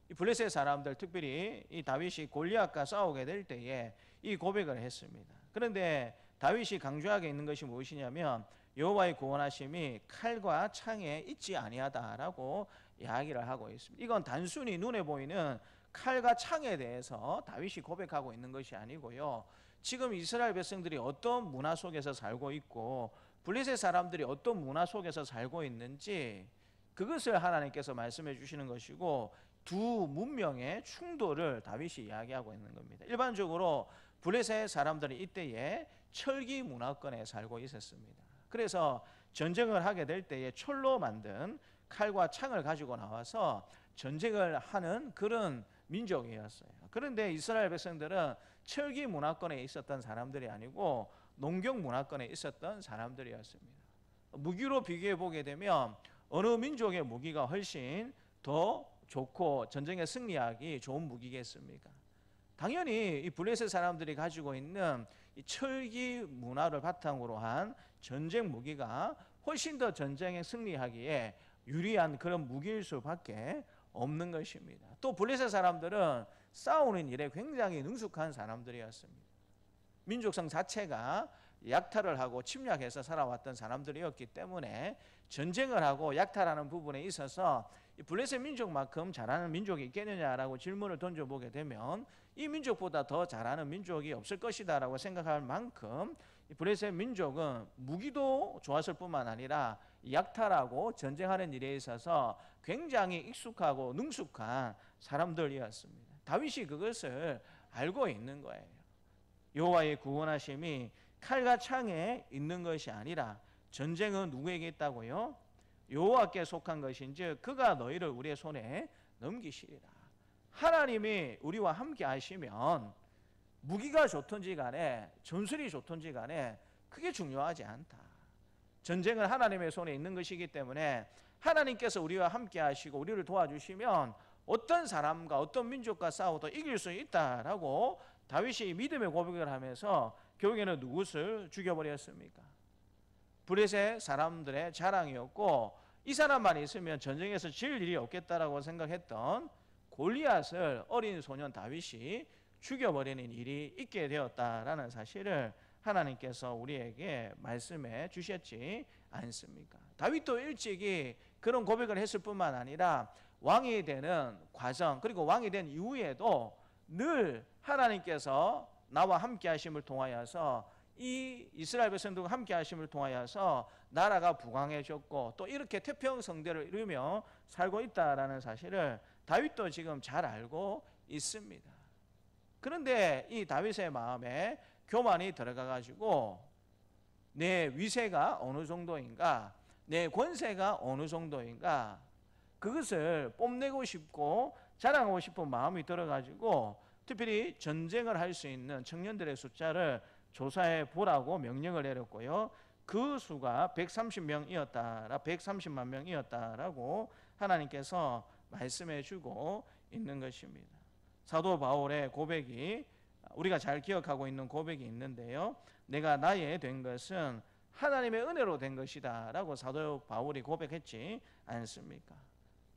이 블레셋 사람들 특별히 이 다윗이 골리앗과 싸우게 될 때에 이 고백을 했습니다. 그런데 다윗이 강조하게 있는 것이 무엇이냐면 여호와의 구원하심이 칼과 창에 있지 아니하다라고 이야기를 하고 있습니다. 이건 단순히 눈에 보이는 칼과 창에 대해서 다윗이 고백하고 있는 것이 아니고요. 지금 이스라엘 백성들이 어떤 문화 속에서 살고 있고 블레셋 사람들이 어떤 문화 속에서 살고 있는지 그것을 하나님께서 말씀해 주시는 것이고 두 문명의 충돌을 다윗이 이야기하고 있는 겁니다. 일반적으로 블레셋 사람들이 이때에 철기 문화권에 살고 있었습니다. 그래서 전쟁을 하게 될 때에 철로 만든 칼과 창을 가지고 나와서 전쟁을 하는 그런 민족이었어요. 그런데 이스라엘 백성들은 철기 문화권에 있었던 사람들이 아니고 농경 문화권에 있었던 사람들이었습니다. 무기로 비교해 보게 되면 어느 민족의 무기가 훨씬 더 좋고 전쟁에 승리하기 좋은 무기겠습니까? 당연히 이 블레셋 사람들이 가지고 있는 이 철기 문화를 바탕으로 한 전쟁 무기가 훨씬 더 전쟁에 승리하기에 유리한 그런 무기일 수밖에 없는 것입니다. 또 블레셋 사람들은 싸우는 일에 굉장히 능숙한 사람들이었습니다. 민족성 자체가 약탈을 하고 침략해서 살아왔던 사람들이었기 때문에 전쟁을 하고 약탈하는 부분에 있어서 블레셋 민족만큼 잘하는 민족이 있겠느냐라고 질문을 던져보게 되면 이 민족보다 더 잘하는 민족이 없을 것이다 라고 생각할 만큼 블레셋 민족은 무기도 좋았을 뿐만 아니라 약탈하고 전쟁하는 일에 있어서 굉장히 익숙하고 능숙한 사람들이었습니다. 다윗이 그것을 알고 있는 거예요. 여호와의 구원하심이 칼과 창에 있는 것이 아니라 전쟁은 누구에게 있다고요? 여호와께 속한 것인즉 그가 너희를 우리의 손에 넘기시리라. 하나님이 우리와 함께 하시면 무기가 좋든지 간에 전술이 좋든지 간에 그게 중요하지 않다. 전쟁은 하나님의 손에 있는 것이기 때문에 하나님께서 우리와 함께 하시고 우리를 도와주시면 어떤 사람과 어떤 민족과 싸워도 이길 수 있다라고 다윗이 믿음의 고백을 하면서 결국에는 누구를 죽여버렸습니까? 블레셋 사람들의 자랑이었고 이 사람만 있으면 전쟁에서 질 일이 없겠다라고 생각했던 골리앗을 어린 소년 다윗이 죽여버리는 일이 있게 되었다라는 사실을 하나님께서 우리에게 말씀해 주셨지 않습니까? 다윗도 일찍이 그런 고백을 했을 뿐만 아니라 왕이 되는 과정, 그리고 왕이 된 이후에도 늘 하나님께서 나와 함께 하심을 통하여서 이 이스라엘 백성들과 함께 하심을 통하여서 나라가 부강해졌고 또 이렇게 태평성대를 이루며 살고 있다라는 사실을 다윗도 지금 잘 알고 있습니다. 그런데 이 다윗의 마음에 교만이 들어가 가지고 내 위세가 어느 정도인가, 내 권세가 어느 정도인가, 그것을 뽐내고 싶고 자랑하고 싶은 마음이 들어가지고 특별히 전쟁을 할 수 있는 청년들의 숫자를 조사해 보라고 명령을 내렸고요. 그 수가 130만 명이었다라고 하나님께서 말씀해 주고 있는 것입니다. 사도 바울의 고백이 우리가 잘 기억하고 있는 고백이 있는데요. 내가 나의 된 것은 하나님의 은혜로 된 것이다 라고 사도 바울이 고백했지 않습니까?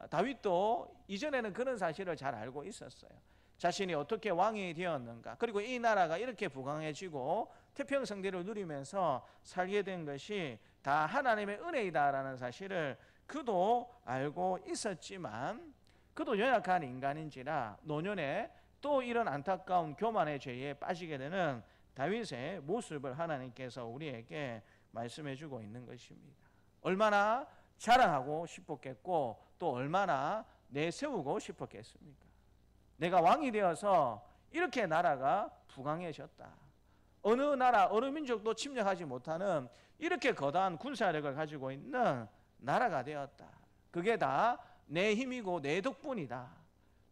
다윗도 이전에는 그런 사실을 잘 알고 있었어요. 자신이 어떻게 왕이 되었는가, 그리고 이 나라가 이렇게 부강해지고 태평성대를 누리면서 살게 된 것이 다 하나님의 은혜이다라는 사실을 그도 알고 있었지만 그도 연약한 인간인지라 노년에 또 이런 안타까운 교만의 죄에 빠지게 되는 다윗의 모습을 하나님께서 우리에게 말씀해 주고 있는 것입니다. 얼마나 자랑하고 싶었겠고 또 얼마나 내세우고 싶었겠습니까? 내가 왕이 되어서 이렇게 나라가 부강해졌다. 어느 나라, 어느 민족도 침략하지 못하는 이렇게 거대한 군사력을 가지고 있는 나라가 되었다. 그게 다 내 힘이고 내 덕분이다.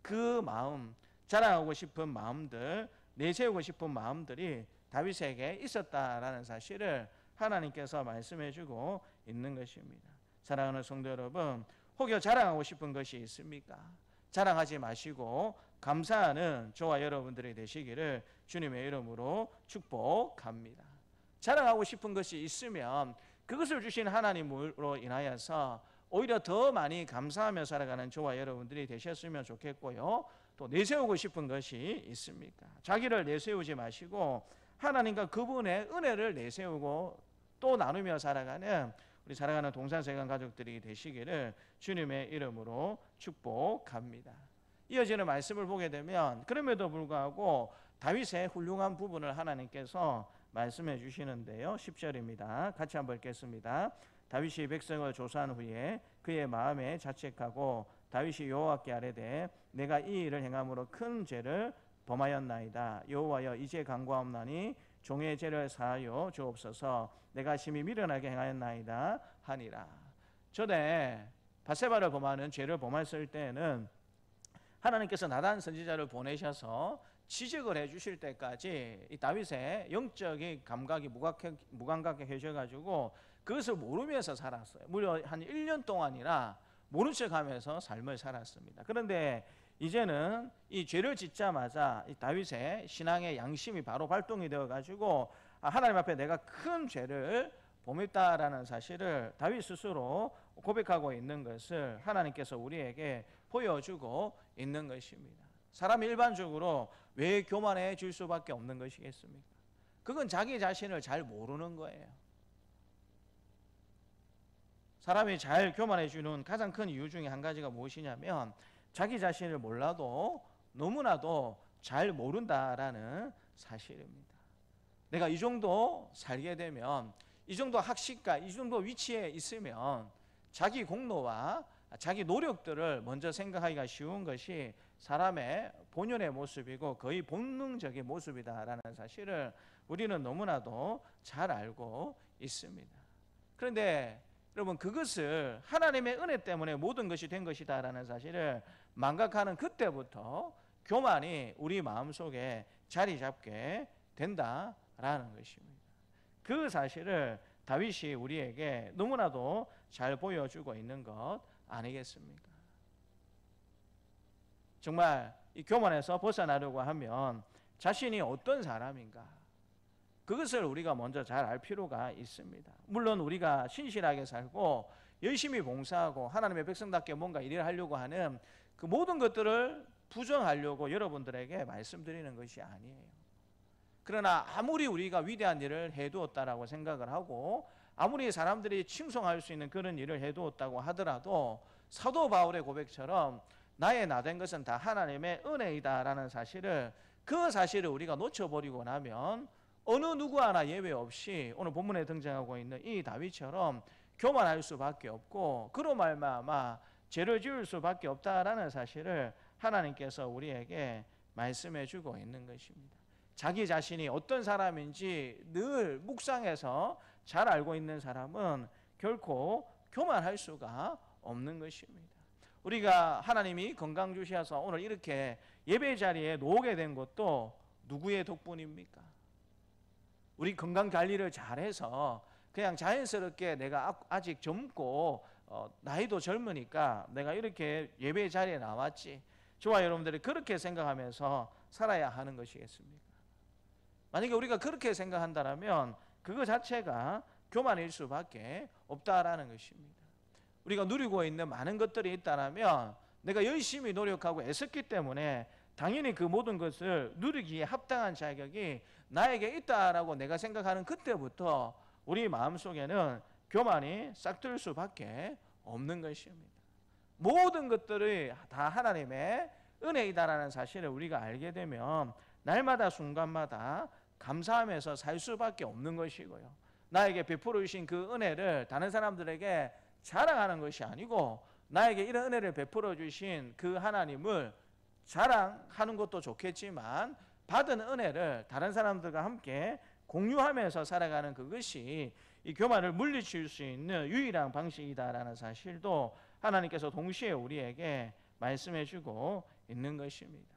그 마음, 자랑하고 싶은 마음들, 내세우고 싶은 마음들이 다윗에게 있었다라는 사실을 하나님께서 말씀해 주고 있는 것입니다. 사랑하는 성도 여러분, 혹여 자랑하고 싶은 것이 있습니까? 자랑하지 마시고 감사하는 저와 여러분들이 되시기를 주님의 이름으로 축복합니다. 자랑하고 싶은 것이 있으면 그것을 주신 하나님으로 인하여서 오히려 더 많이 감사하며 살아가는 저와 여러분들이 되셨으면 좋겠고요. 또 내세우고 싶은 것이 있습니까? 자기를 내세우지 마시고 하나님과 그분의 은혜를 내세우고 또 나누며 살아가는 우리 살아가는 동산세관 가족들이 되시기를 주님의 이름으로 축복합니다. 이어지는 말씀을 보게 되면 그럼에도 불구하고 다윗의 훌륭한 부분을 하나님께서 말씀해 주시는데요. 10절입니다. 같이 한번 읽겠습니다. 다윗이 백성을 조사한 후에 그의 마음에 자책하고 다윗이 여호와께 아뢰되 내가 이 일을 행함으로 큰 죄를 범하였나이다. 여호와여 이제 간구하옵나니 종의 죄를 사하여 주옵소서. 내가 심히 미련하게 행하였나이다 하니라. 전에 밧세바를 범하는 죄를 범했을 때는 하나님께서 나단 선지자를 보내셔서 지적을 해주실 때까지 이 다윗의 영적인 감각이 무감각해져가지고 그것을 모르면서 살았어요. 무려 한 1년 동안이나 모른 척하면서 삶을 살았습니다. 그런데 이제는 이 죄를 짓자마자 이 다윗의 신앙의 양심이 바로 발동이 되어가지고 하나님 앞에 내가 큰 죄를 범했다라는 사실을 다윗 스스로 고백하고 있는 것을 하나님께서 우리에게 보여주고 있는 것입니다. 사람이 일반적으로 왜 교만해질 수밖에 없는 것이겠습니까? 그건 자기 자신을 잘 모르는 거예요. 사람이 잘 교만해지는 가장 큰 이유 중에 한 가지가 무엇이냐면 자기 자신을 몰라도 너무나도 잘 모른다라는 사실입니다. 내가 이 정도 살게 되면, 이 정도 학식과 이 정도 위치에 있으면 자기 공로와 자기 노력들을 먼저 생각하기가 쉬운 것이 사람의 본연의 모습이고 거의 본능적인 모습이다라는 사실을 우리는 너무나도 잘 알고 있습니다. 그런데 여러분, 그것을 하나님의 은혜 때문에 모든 것이 된 것이다라는 사실을 망각하는 그때부터 교만이 우리 마음속에 자리 잡게 된다라는 것입니다. 그 사실을 다윗이 우리에게 너무나도 잘 보여주고 있는 것 아니겠습니까? 정말 이 교만에서 벗어나려고 하면 자신이 어떤 사람인가, 그것을 우리가 먼저 잘 알 필요가 있습니다. 물론 우리가 신실하게 살고 열심히 봉사하고 하나님의 백성답게 뭔가 일을 하려고 하는 그 모든 것들을 부정하려고 여러분들에게 말씀드리는 것이 아니에요. 그러나 아무리 우리가 위대한 일을 해두었다라고 생각을 하고 아무리 사람들이 칭송할 수 있는 그런 일을 해두었다고 하더라도 사도 바울의 고백처럼 나의 나된 것은 다 하나님의 은혜이다라는 사실을, 그 사실을 우리가 놓쳐버리고 나면 어느 누구 하나 예외 없이 오늘 본문에 등장하고 있는 이 다윗처럼 교만할 수밖에 없고 그로 말미암아 죄를 지을 수밖에 없다라는 사실을 하나님께서 우리에게 말씀해 주고 있는 것입니다. 자기 자신이 어떤 사람인지 늘 묵상해서 잘 알고 있는 사람은 결코 교만할 수가 없는 것입니다. 우리가 하나님이 건강 주셔서 오늘 이렇게 예배 자리에 놓게 된 것도 누구의 덕분입니까? 우리 건강 관리를 잘해서 그냥 자연스럽게 내가 아직 젊고 나이도 젊으니까 내가 이렇게 예배 자리에 나왔지, 저와 여러분들이 그렇게 생각하면서 살아야 하는 것이겠습니까? 만약에 우리가 그렇게 생각한다면 그거 자체가 교만일 수밖에 없다라는 것입니다. 우리가 누리고 있는 많은 것들이 있다면 내가 열심히 노력하고 애썼기 때문에 당연히 그 모든 것을 누리기에 합당한 자격이 나에게 있다라고 내가 생각하는 그때부터 우리 마음속에는 교만이 싹들 수밖에 없는 것입니다. 모든 것들이 다 하나님의 은혜이다라는 사실을 우리가 알게 되면 날마다 순간마다 감사하면서 살 수밖에 없는 것이고요, 나에게 베풀어 주신 그 은혜를 다른 사람들에게 자랑하는 것이 아니고 나에게 이런 은혜를 베풀어 주신 그 하나님을 자랑하는 것도 좋겠지만 받은 은혜를 다른 사람들과 함께 공유하면서 살아가는 그것이 이 교만을 물리칠 수 있는 유일한 방식이다라는 사실도 하나님께서 동시에 우리에게 말씀해 주고 있는 것입니다.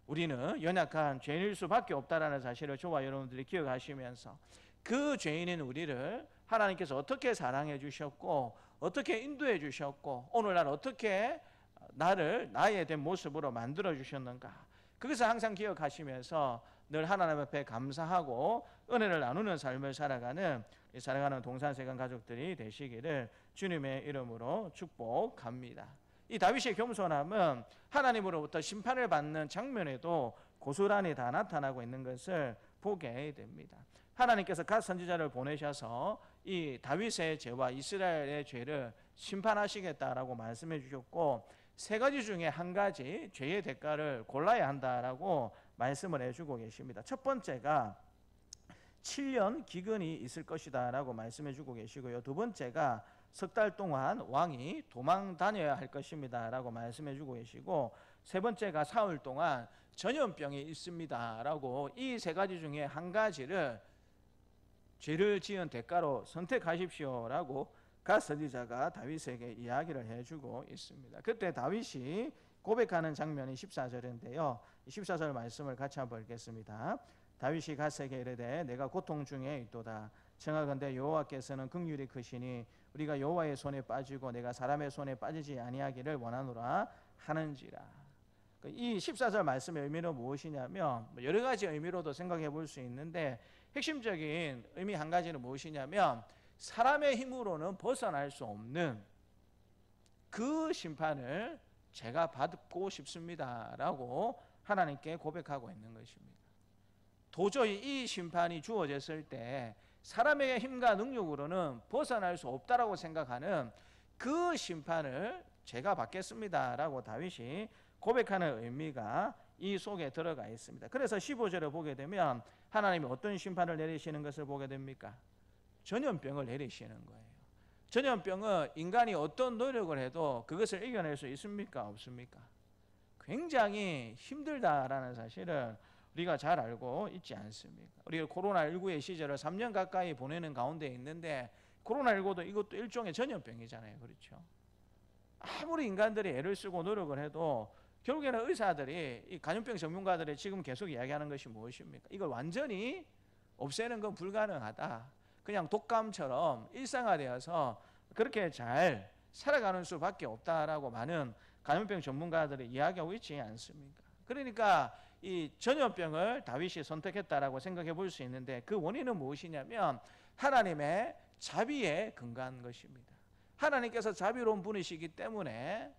우리는 연약한 죄인일 수밖에 없다라는 사실을 저와 여러분들이 기억하시면서 그 죄인인 우리를 하나님께서 어떻게 사랑해 주셨고 어떻게 인도해 주셨고 오늘날 어떻게 나를 나의 된 모습으로 만들어 주셨는가, 그것을 항상 기억하시면서 늘 하나님 앞에 감사하고 은혜를 나누는 삶을 살아가는 동산세관 가족들이 되시기를 주님의 이름으로 축복합니다. 이 다윗의 겸손함은 하나님으로부터 심판을 받는 장면에도 고스란히 다 나타나고 있는 것을 보게 됩니다. 하나님께서 갓 선지자를 보내셔서 이 다윗의 죄와 이스라엘의 죄를 심판하시겠다라고 말씀해 주셨고 세 가지 중에 한 가지 죄의 대가를 골라야 한다라고 말씀을 해주고 계십니다. 첫 번째가 7년 기근이 있을 것이다 라고 말씀해 주고 계시고요, 두 번째가 석 달 동안 왕이 도망 다녀야 할 것입니다 라고 말씀해 주고 계시고, 세 번째가 사흘 동안 전염병이 있습니다 라고 이 세 가지 중에 한 가지를 죄를 지은 대가로 선택하십시오 라고 갓 선지자가 다윗에게 이야기를 해주고 있습니다. 그때 다윗이 고백하는 장면이 14절인데요 14절 말씀을 같이 한번 읽겠습니다. 다윗이 갓에게 이르되 내가 고통 중에 있도다. 청하건대 여호와께서는 긍휼이 크시니 우리가 여호와의 손에 빠지고 내가 사람의 손에 빠지지 아니하기를 원하노라 하는지라. 이 14절 말씀의 의미는 무엇이냐면 여러 가지 의미로도 생각해 볼 수 있는데 핵심적인 의미 한 가지는 무엇이냐면 사람의 힘으로는 벗어날 수 없는 그 심판을 제가 받고 싶습니다 라고 하나님께 고백하고 있는 것입니다. 도저히 이 심판이 주어졌을 때 사람의 힘과 능력으로는 벗어날 수 없다라고 생각하는 그 심판을 제가 받겠습니다 라고 다윗이 고백하는 의미가 이 속에 들어가 있습니다. 그래서 15절을 보게 되면 하나님이 어떤 심판을 내리시는 것을 보게 됩니까? 전염병을 내리시는 거예요. 전염병은 인간이 어떤 노력을 해도 그것을 이겨낼 수 있습니까? 없습니까? 굉장히 힘들다라는 사실을 우리가 잘 알고 있지 않습니까? 우리가 코로나19의 시절을 3년 가까이 보내는 가운데 있는데 코로나19도 이것도 일종의 전염병이잖아요. 그렇죠? 아무리 인간들이 애를 쓰고 노력을 해도 결국에는 의사들이 이 감염병 전문가들이 지금 계속 이야기하는 것이 무엇입니까? 이걸 완전히 없애는 건 불가능하다. 그냥 독감처럼 일상화되어서 그렇게 잘 살아가는 수밖에 없다라고 많은 감염병 전문가들이 이야기하고 있지 않습니까? 그러니까 이 전염병을 다윗이 선택했다라고 생각해 볼 수 있는데 그 원인은 무엇이냐면 하나님의 자비에 근거한 것입니다. 하나님께서 자비로운 분이시기 때문에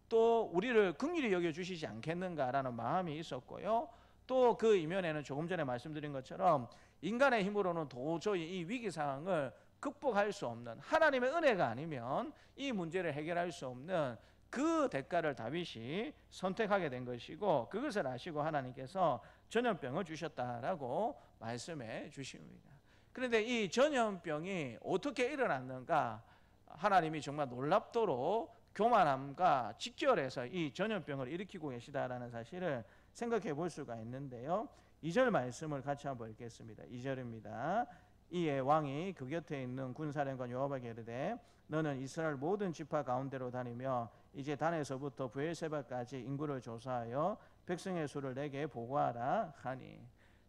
또 우리를 긍휼히 여겨주시지 않겠는가라는 마음이 있었고요. 또 그 이면에는 조금 전에 말씀드린 것처럼 인간의 힘으로는 도저히 이 위기 상황을 극복할 수 없는, 하나님의 은혜가 아니면 이 문제를 해결할 수 없는 그 대가를 다윗이 선택하게 된 것이고, 그것을 아시고 하나님께서 전염병을 주셨다라고 말씀해 주십니다. 그런데 이 전염병이 어떻게 일어났는가, 하나님이 정말 놀랍도록 교만함과 직결해서 이 전염병을 일으키고 계시다라는 사실을 생각해 볼 수가 있는데요. 2절 말씀을 같이 한번 읽겠습니다. 2절입니다. 이에 왕이 그 곁에 있는 군사령관 요압에게 이르되 너는 이스라엘 모든 지파 가운데로 다니며 이제 단에서부터 브엘세바까지 인구를 조사하여 백성의 수를 내게 보고하라 하니,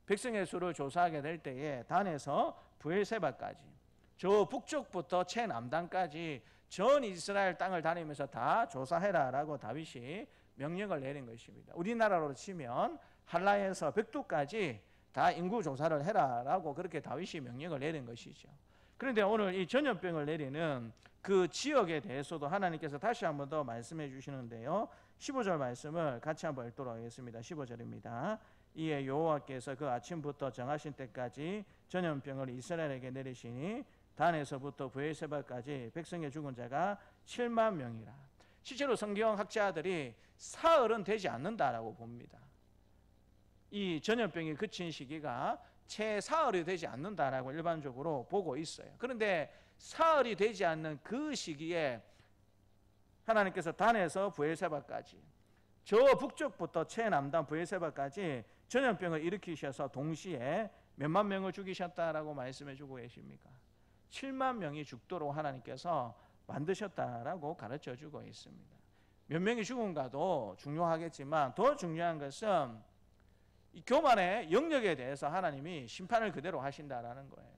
백성의 수를 조사하게 될 때에 단에서 브엘세바까지, 저 북쪽부터 최남단까지 전 이스라엘 땅을 다니면서 다 조사해라라고 다윗이 명령을 내린 것입니다. 우리나라로 치면 한라에서 백두까지 다 인구 조사를 해라라고 그렇게 다윗이 명령을 내린 것이죠. 그런데 오늘 이 전염병을 내리는 그 지역에 대해서도 하나님께서 다시 한번 더 말씀해 주시는데요. 15절 말씀을 같이 한번 읽도록 하겠습니다. 15절입니다. 이에 여호와께서 그 아침부터 정하신 때까지 전염병을 이스라엘에게 내리시니 단에서부터 브엘세바까지 백성의 죽은 자가 7만 명이라. 실제로 성경학자들이 사흘은 되지 않는다라고 봅니다. 이 전염병이 그친 시기가 채 사흘이 되지 않는다라고 일반적으로 보고 있어요. 그런데 사흘이 되지 않는 그 시기에 하나님께서 단에서 브엘세바까지, 저 북쪽부터 최남단 브엘세바까지 전염병을 일으키셔서 동시에 몇만 명을 죽이셨다라고 말씀해 주고 계십니까? 7만 명이 죽도록 하나님께서 만드셨다라고 가르쳐 주고 있습니다. 몇 명이 죽은가도 중요하겠지만 더 중요한 것은 이 교만의 영역에 대해서 하나님이 심판을 그대로 하신다라는 거예요.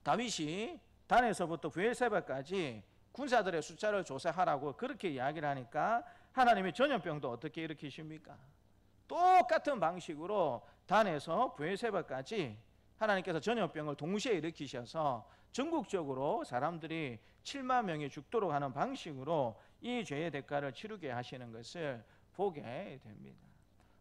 다윗이 단에서부터 브엘세바까지 군사들의 숫자를 조사하라고 그렇게 이야기를 하니까 하나님이 전염병도 어떻게 일으키십니까? 똑같은 방식으로 단에서 브엘세바까지 하나님께서 전염병을 동시에 일으키셔서 전국적으로 사람들이 7만 명이 죽도록 하는 방식으로 이 죄의 대가를 치르게 하시는 것을 보게 됩니다.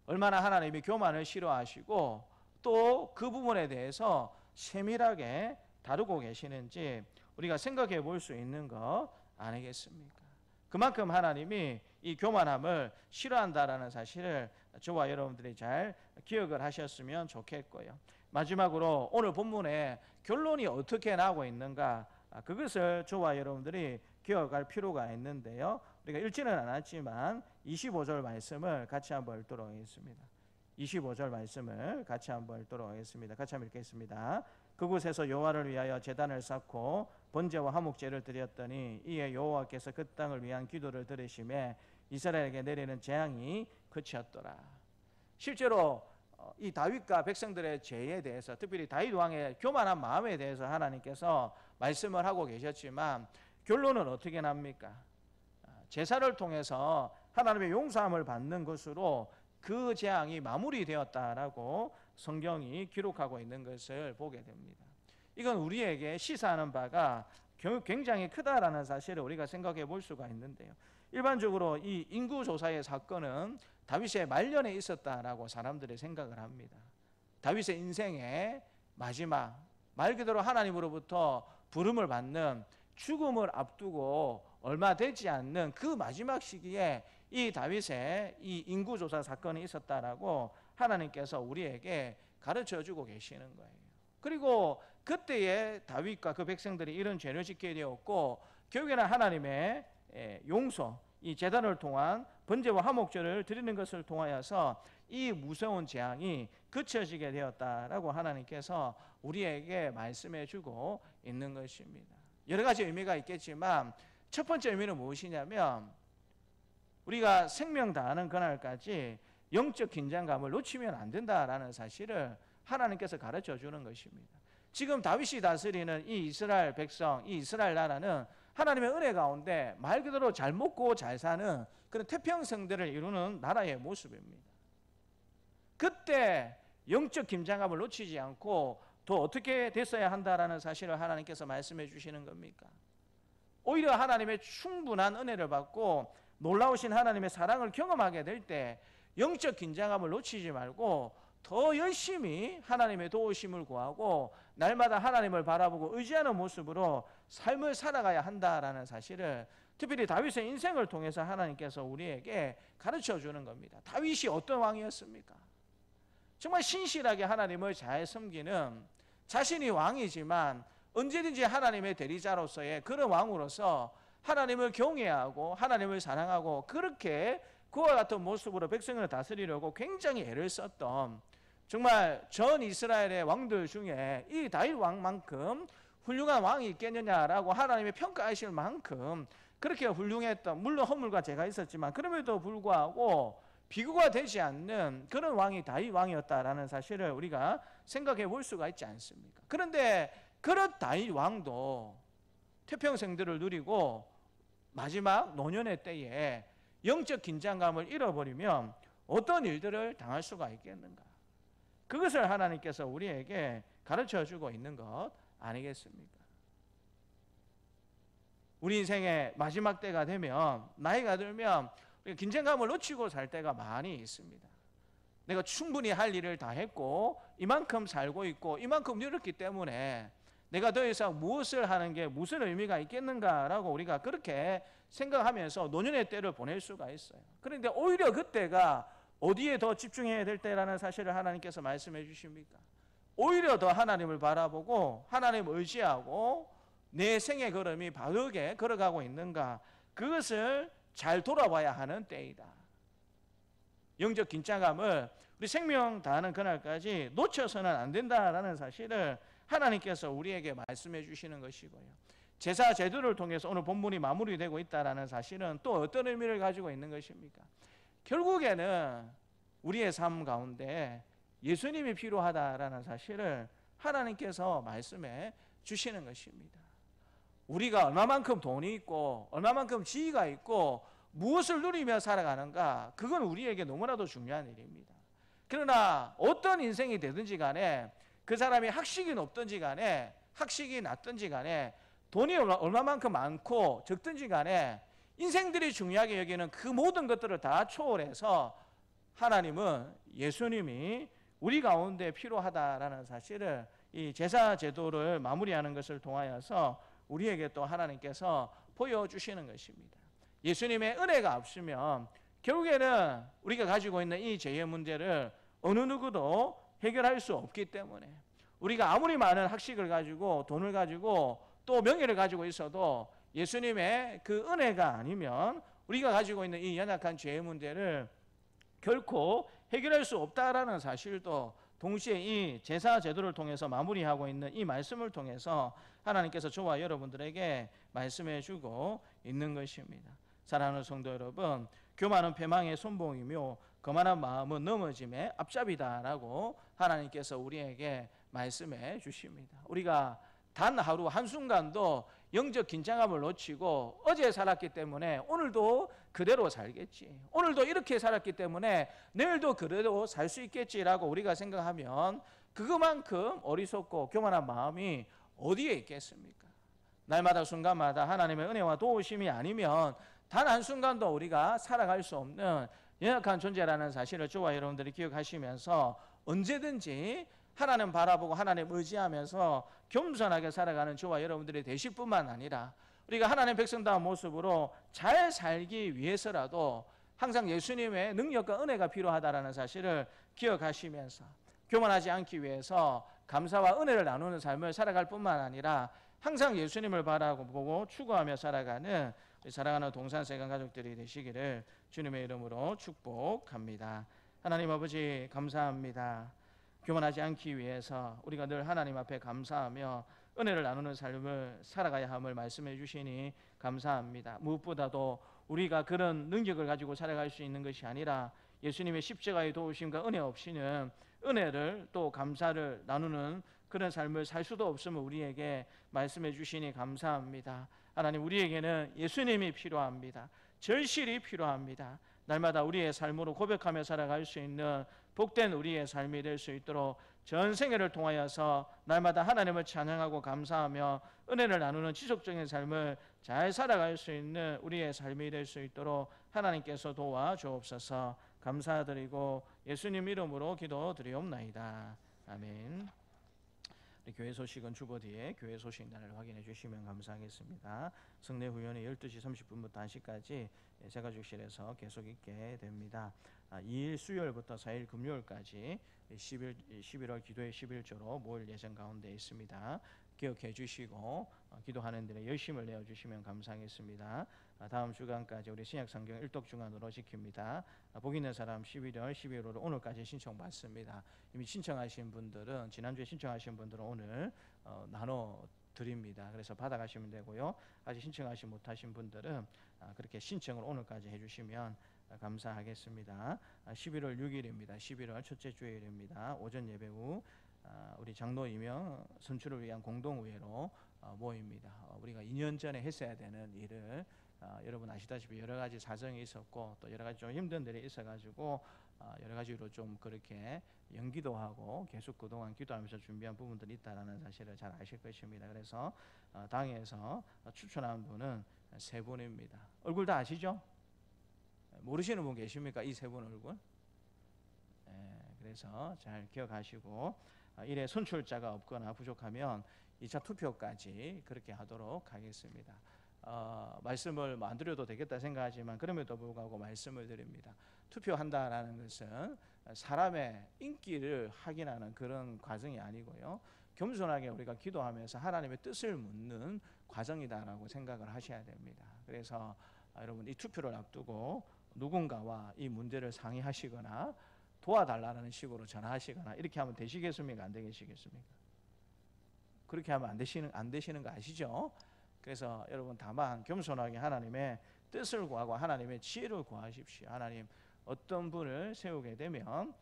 얼마나 하나님이 교만을 싫어하시고 또 그 부분에 대해서 세밀하게 다루고 계시는지 우리가 생각해 볼 수 있는 거 아니겠습니까? 그만큼 하나님이 이 교만함을 싫어한다라는 사실을 저와 여러분들이 잘 기억을 하셨으면 좋겠고요. 마지막으로 오늘 본문의 결론이 어떻게 나오고 있는가, 그것을 저와 여러분들이 기억할 필요가 있는데요. 우리가 읽지는 않았지만 25절 말씀을 같이 한번 읽도록 하겠습니다. 25절 말씀을 같이 한번 읽도록 하겠습니다. 같이 한번 읽겠습니다. 그곳에서 여호와를 위하여 제단을 쌓고 번제와 화목제를 드렸더니 이에 여호와께서 그 땅을 위한 기도를 들으시매 이스라엘에게 내리는 재앙이 그쳤더라. 실제로 이 다윗과 백성들의 죄에 대해서, 특별히 다윗 왕의 교만한 마음에 대해서 하나님께서 말씀을 하고 계셨지만 결론은 어떻게 납니까? 제사를 통해서 하나님의 용서함을 받는 것으로 그 재앙이 마무리되었다라고 성경이 기록하고 있는 것을 보게 됩니다. 이건 우리에게 시사하는 바가 굉장히 크다라는 사실을 우리가 생각해 볼 수가 있는데요. 일반적으로 이 인구조사의 사건은 다윗의 말년에 있었다라고 사람들이 생각을 합니다. 다윗의 인생의 마지막, 말 그대로 하나님으로부터 부름을 받는 죽음을 앞두고 얼마 되지 않는 그 마지막 시기에 이 다윗의 이 인구조사 사건이 있었다라고 하나님께서 우리에게 가르쳐주고 계시는 거예요. 그리고 그때의 다윗과 그 백성들이 이런 죄를 짓게 되었고 결국에는 하나님의 용서, 이 제단을 통한 번제와 화목제를 드리는 것을 통하여서 이 무서운 재앙이 그쳐지게 되었다라고 하나님께서 우리에게 말씀해 주고 있는 것입니다. 여러 가지 의미가 있겠지만 첫 번째 의미는 무엇이냐면 우리가 생명 다하는 그날까지 영적 긴장감을 놓치면 안 된다라는 사실을 하나님께서 가르쳐 주는 것입니다. 지금 다윗이 다스리는 이 이스라엘 백성, 이 이스라엘 나라는 하나님의 은혜 가운데 말 그대로 잘 먹고 잘 사는 그런 태평성들을 이루는 나라의 모습입니다. 그때 영적 긴장감을 놓치지 않고 또 어떻게 됐어야 한다라는 사실을 하나님께서 말씀해 주시는 겁니까? 오히려 하나님의 충분한 은혜를 받고 놀라우신 하나님의 사랑을 경험하게 될 때 영적 긴장감을 놓치지 말고 더 열심히 하나님의 도우심을 구하고 날마다 하나님을 바라보고 의지하는 모습으로 삶을 살아가야 한다라는 사실을 특별히 다윗의 인생을 통해서 하나님께서 우리에게 가르쳐 주는 겁니다. 다윗이 어떤 왕이었습니까? 정말 신실하게 하나님을 잘 섬기는, 자신이 왕이지만 언제든지 하나님의 대리자로서의 그런 왕으로서 하나님을 경외하고 하나님을 사랑하고 그렇게 그와 같은 모습으로 백성을 다스리려고 굉장히 애를 썼던, 정말 전 이스라엘의 왕들 중에 이 다윗 왕만큼 훌륭한 왕이 있겠느냐라고 하나님이 평가하실 만큼 그렇게 훌륭했던, 물론 허물과 죄가 있었지만 그럼에도 불구하고 비교가 되지 않는 그런 왕이 다윗 왕이었다라는 사실을 우리가 생각해 볼 수가 있지 않습니까? 그런데 그런 다윗 왕도 태평생들을 누리고 마지막 노년의 때에 영적 긴장감을 잃어버리면 어떤 일들을 당할 수가 있겠는가? 그것을 하나님께서 우리에게 가르쳐주고 있는 것 아니겠습니까? 우리 인생의 마지막 때가 되면, 나이가 들면 긴장감을 놓치고 살 때가 많이 있습니다. 내가 충분히 할 일을 다 했고 이만큼 살고 있고 이만큼 누렸기 때문에 내가 더 이상 무엇을 하는 게 무슨 의미가 있겠는가라고 우리가 그렇게 생각하면서 노년의 때를 보낼 수가 있어요. 그런데 오히려 그때가 어디에 더 집중해야 될 때라는 사실을 하나님께서 말씀해 주십니까? 오히려 더 하나님을 바라보고 하나님을 의지하고 내 생의 걸음이 바르게 걸어가고 있는가, 그것을 잘 돌아봐야 하는 때이다. 영적 긴장감을 우리 생명 다하는 그날까지 놓쳐서는 안 된다라는 사실을 하나님께서 우리에게 말씀해 주시는 것이고요. 제사 제도를 통해서 오늘 본문이 마무리되고 있다라는 사실은 또 어떤 의미를 가지고 있는 것입니까? 결국에는 우리의 삶 가운데 예수님이 필요하다라는 사실을 하나님께서 말씀해 주시는 것입니다. 우리가 얼마만큼 돈이 있고 얼마만큼 지위가 있고 무엇을 누리며 살아가는가, 그건 우리에게 너무나도 중요한 일입니다. 그러나 어떤 인생이 되든지 간에, 그 사람이 학식이 높든지 간에 학식이 낮든지 간에 돈이 얼마만큼 많고 적든지 간에 인생들이 중요하게 여기는 그 모든 것들을 다 초월해서 하나님은, 예수님이 우리 가운데 필요하다라는 사실을 이 제사 제도를 마무리하는 것을 통하여서 우리에게 또 하나님께서 보여주시는 것입니다. 예수님의 은혜가 없으면 결국에는 우리가 가지고 있는 이 죄의 문제를 어느 누구도 해결할 수 없기 때문에, 우리가 아무리 많은 학식을 가지고 돈을 가지고 또 명예를 가지고 있어도 예수님의 그 은혜가 아니면 우리가 가지고 있는 이 연약한 죄의 문제를 결코 해결할 수 없다라는 사실도 동시에 이 제사 제도를 통해서 마무리하고 있는 이 말씀을 통해서 하나님께서 저와 여러분들에게 말씀해 주고 있는 것입니다. 사랑하는 성도 여러분, 교만은 패망의 손봉이며 거만한 마음은 넘어짐의 앞잡이다라고 하나님께서 우리에게 말씀해 주십니다. 우리가 단 하루 한순간도 영적 긴장감을 놓치고 어제 살았기 때문에 오늘도 그대로 살겠지, 오늘도 이렇게 살았기 때문에 내일도 그대로 살 수 있겠지라고 우리가 생각하면 그것만큼 어리석고 교만한 마음이 어디에 있겠습니까? 날마다 순간마다 하나님의 은혜와 도우심이 아니면 단 한순간도 우리가 살아갈 수 없는 연약한 존재라는 사실을 저와 여러분들이 기억하시면서 언제든지 하나님 바라보고 하나님 의지하면서 겸손하게 살아가는 저와 여러분들이 되실 뿐만 아니라 우리가 하나님 백성다운 모습으로 잘 살기 위해서라도 항상 예수님의 능력과 은혜가 필요하다는 사실을 기억하시면서 교만하지 않기 위해서 감사와 은혜를 나누는 삶을 살아갈 뿐만 아니라 항상 예수님을 바라보고 추구하며 살아가는 사랑하는 동산세관 가족들이 되시기를 주님의 이름으로 축복합니다. 하나님 아버지 감사합니다. 교만하지 않기 위해서 우리가 늘 하나님 앞에 감사하며 은혜를 나누는 삶을 살아가야 함을 말씀해 주시니 감사합니다. 무엇보다도 우리가 그런 능력을 가지고 살아갈 수 있는 것이 아니라 예수님의 십자가의 도우심과 은혜 없이는 은혜를 또 감사를 나누는 그런 삶을 살 수도 없음을 우리에게 말씀해 주시니 감사합니다. 하나님, 우리에게는 예수님이 필요합니다. 절실히 필요합니다. 날마다 우리의 삶으로 고백하며 살아갈 수 있는 복된 우리의 삶이 될 수 있도록 전 생애를 통하여서 날마다 하나님을 찬양하고 감사하며 은혜를 나누는 지속적인 삶을 잘 살아갈 수 있는 우리의 삶이 될 수 있도록 하나님께서 도와주옵소서. 감사드리고 예수님 이름으로 기도드리옵나이다. 아멘. 우리 교회 소식은 주보 뒤에 교회 소식란을 확인해 주시면 감사하겠습니다. 성례 후연이 12시 30분부터 1시까지 제가족실에서 계속 있게 됩니다. 2일 수요일부터 4일 금요일까지 11월 기도의 11조로 모일 예정 가운데 있습니다. 기억해 주시고 기도하는 데에 열심을 내어 주시면 감사하겠습니다. 다음 주간까지 우리 신약 성경 일독 주간으로 지킵니다. 복 있는 사람 11월 12월로 오늘까지 신청 받습니다. 이미 신청하신 분들은 지난주에 신청하신 분들은 오늘 나눠 드립니다. 그래서 받아가시면 되고요. 아직 신청하시 못하신 분들은 그렇게 신청을 오늘까지 해주시면 감사하겠습니다. 11월 6일입니다. 11월 첫째 주일입니다. 오전 예배 후 우리 장로 임명 선출을 위한 공동의회로 모입니다. 우리가 2년 전에 했어야 되는 일을 여러분 아시다시피 여러 가지 사정이 있었고 또 여러 가지 좀 힘든 일이 있어가지고 여러 가지로 좀 그렇게 연기도 하고 계속 그동안 기도하면서 준비한 부분들이 있다는 사실을 잘 아실 것입니다. 그래서 당에서 추천한 분은 3분입니다. 얼굴 다 아시죠? 모르시는 분 계십니까? 이 3분 얼굴? 그래서 잘 기억하시고 이래 선출자가 없거나 부족하면 2차 투표까지 그렇게 하도록 하겠습니다. 말씀을 안 드려도 되겠다 생각하지만 그럼에도 불구하고 말씀을 드립니다. 투표한다라는 것은 사람의 인기를 확인하는 그런 과정이 아니고요. 겸손하게 우리가 기도하면서 하나님의 뜻을 묻는 과정이다라고 생각을 하셔야 됩니다. 그래서 여러분 이 투표를 앞두고 누군가와 이 문제를 상의하시거나 도와달라는 식으로 전화하시거나 이렇게 하면 되시겠습니까? 안 되시겠습니까? 그렇게 하면 안 되시는 거 아시죠? 그래서 여러분 다만 겸손하게 하나님의 뜻을 구하고 하나님의 지혜를 구하십시오. 하나님 어떤 분을 세우게 되면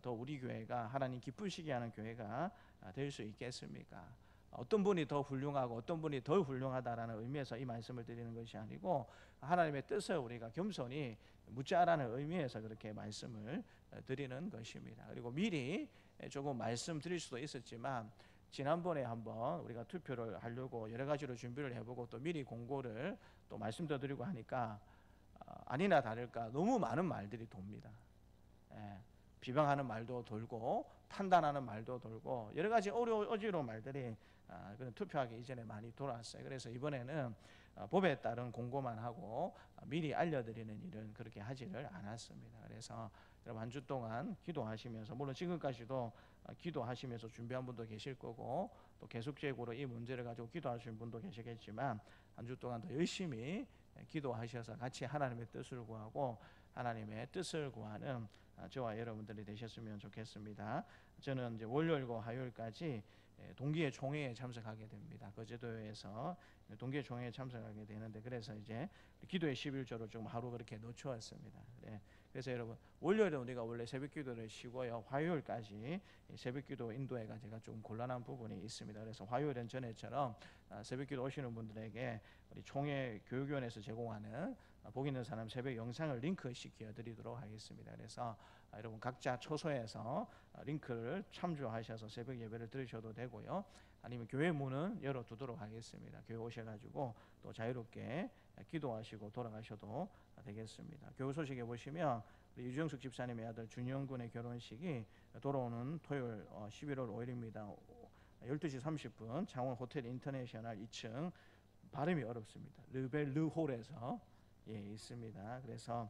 더 우리 교회가 하나님 기쁘시게 하는 교회가 될 수 있겠습니까? 어떤 분이 더 훌륭하고 어떤 분이 더 훌륭하다라는 의미에서 이 말씀을 드리는 것이 아니고 하나님의 뜻을 우리가 겸손히 묻자라는 의미에서 그렇게 말씀을 드리는 것입니다. 그리고 미리 조금 말씀드릴 수도 있었지만 지난번에 한번 우리가 투표를 하려고 여러 가지로 준비를 해보고 또 미리 공고를 또 말씀도 드리고 하니까 아니나 다를까 너무 많은 말들이 돕니다. 비방하는 말도 돌고 판단하는 말도 돌고 여러 가지 어지러운 말들이 투표하기 이전에 많이 돌아왔어요. 그래서 이번에는 법에 따른 공고만 하고 미리 알려드리는 일은 그렇게 하지를 않았습니다. 그래서 여러분 한 주 동안 기도하시면서 물론 지금까지도 기도하시면서 준비한 분도 계실 거고 또 계속적으로 이 문제를 가지고 기도하시는 분도 계시겠지만 한 주 동안 더 열심히 기도하셔서 같이 하나님의 뜻을 구하고 하나님의 뜻을 구하는 저와 여러분들이 되셨으면 좋겠습니다. 저는 이제 월요일과 화요일까지 동기의 총회에 참석하게 됩니다. 거제도에서 동기의 총회에 참석하게 되는데 그래서 이제 기도의 11조를 좀 하루 그렇게 늦추었습니다. 그래서 여러분 월요일은 우리가 원래 새벽기도를 쉬고요. 화요일까지 새벽기도 인도회가 제가 좀 곤란한 부분이 있습니다. 그래서 화요일은 전에처럼 새벽기도 오시는 분들에게 우리 총회 교육위원회에서 제공하는 복 있는 사람 새벽 영상을 링크 시켜 드리도록 하겠습니다. 그래서 여러분 각자 초소에서 링크를 참조하셔서 새벽 예배를 들으셔도 되고요. 아니면 교회 문은 열어두도록 하겠습니다. 교회 오셔가지고 또 자유롭게 기도하시고 돌아가셔도 되겠습니다. 교회 소식에 보시면 우리 유정숙 집사님의 아들 준영 군의 결혼식이 돌아오는 토요일 11월 5일입니다. 12시 30분 창원 호텔 인터내셔널 2층 발음이 어렵습니다. 르벨르홀에서 있습니다. 그래서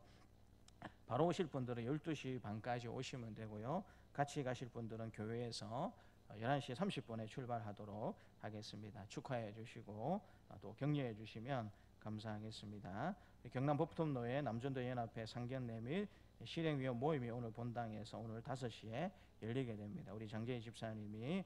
바로 오실 분들은 12시 반까지 오시면 되고요. 같이 가실 분들은 교회에서 11시 30분에 출발하도록 하겠습니다. 축하해 주시고 또 격려해 주시면 감사하겠습니다. 경남 법통노회 남전도 연합회 상견례 및 실행위원 모임이 오늘 본당에서 오늘 5시에 열리게 됩니다. 우리 장재희 집사님이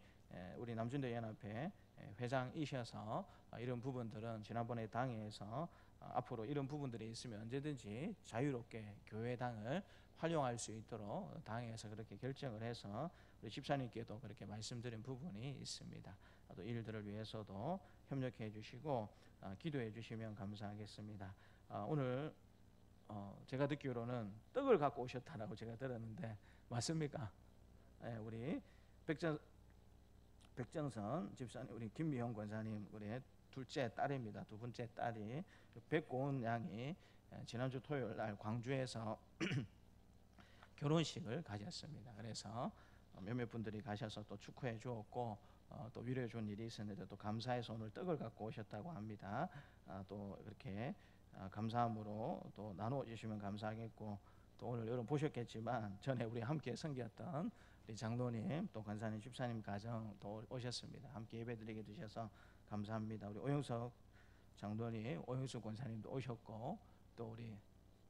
우리 남전도 연합회 회장이셔서 이런 부분들은 지난번에 당에서 앞으로 이런 부분들이 있으면 언제든지 자유롭게 교회당을 활용할 수 있도록 당에서 그렇게 결정을 해서 우리 집사님께도 그렇게 말씀드린 부분이 있습니다. 또 일들을 위해서도 협력해 주시고 기도해 주시면 감사하겠습니다. 오늘 제가 듣기로는 떡을 갖고 오셨다라고 제가 들었는데 맞습니까? 우리 백정선 집사님, 우리 김미영 권사님, 우리 둘째 딸입니다. 두 번째 딸이 백고은 양이 지난주 토요일 날 광주에서 결혼식을 가졌습니다. 그래서 몇몇 분들이 가셔서 또 축하해 주었고 또 위로해 준 일이 있었는데 또 감사해서 오늘 떡을 갖고 오셨다고 합니다. 또 이렇게 감사함으로 또 나누어 주시면 감사하겠고, 또 오늘 여러분 보셨겠지만 전에 우리 함께 섬겼던 우리 장로님 또 권사님 집사님 가정 또 오셨습니다. 함께 예배드리게 되셔서 감사합니다. 우리 오영석 장로님, 오영석 권사님도 오셨고, 또 우리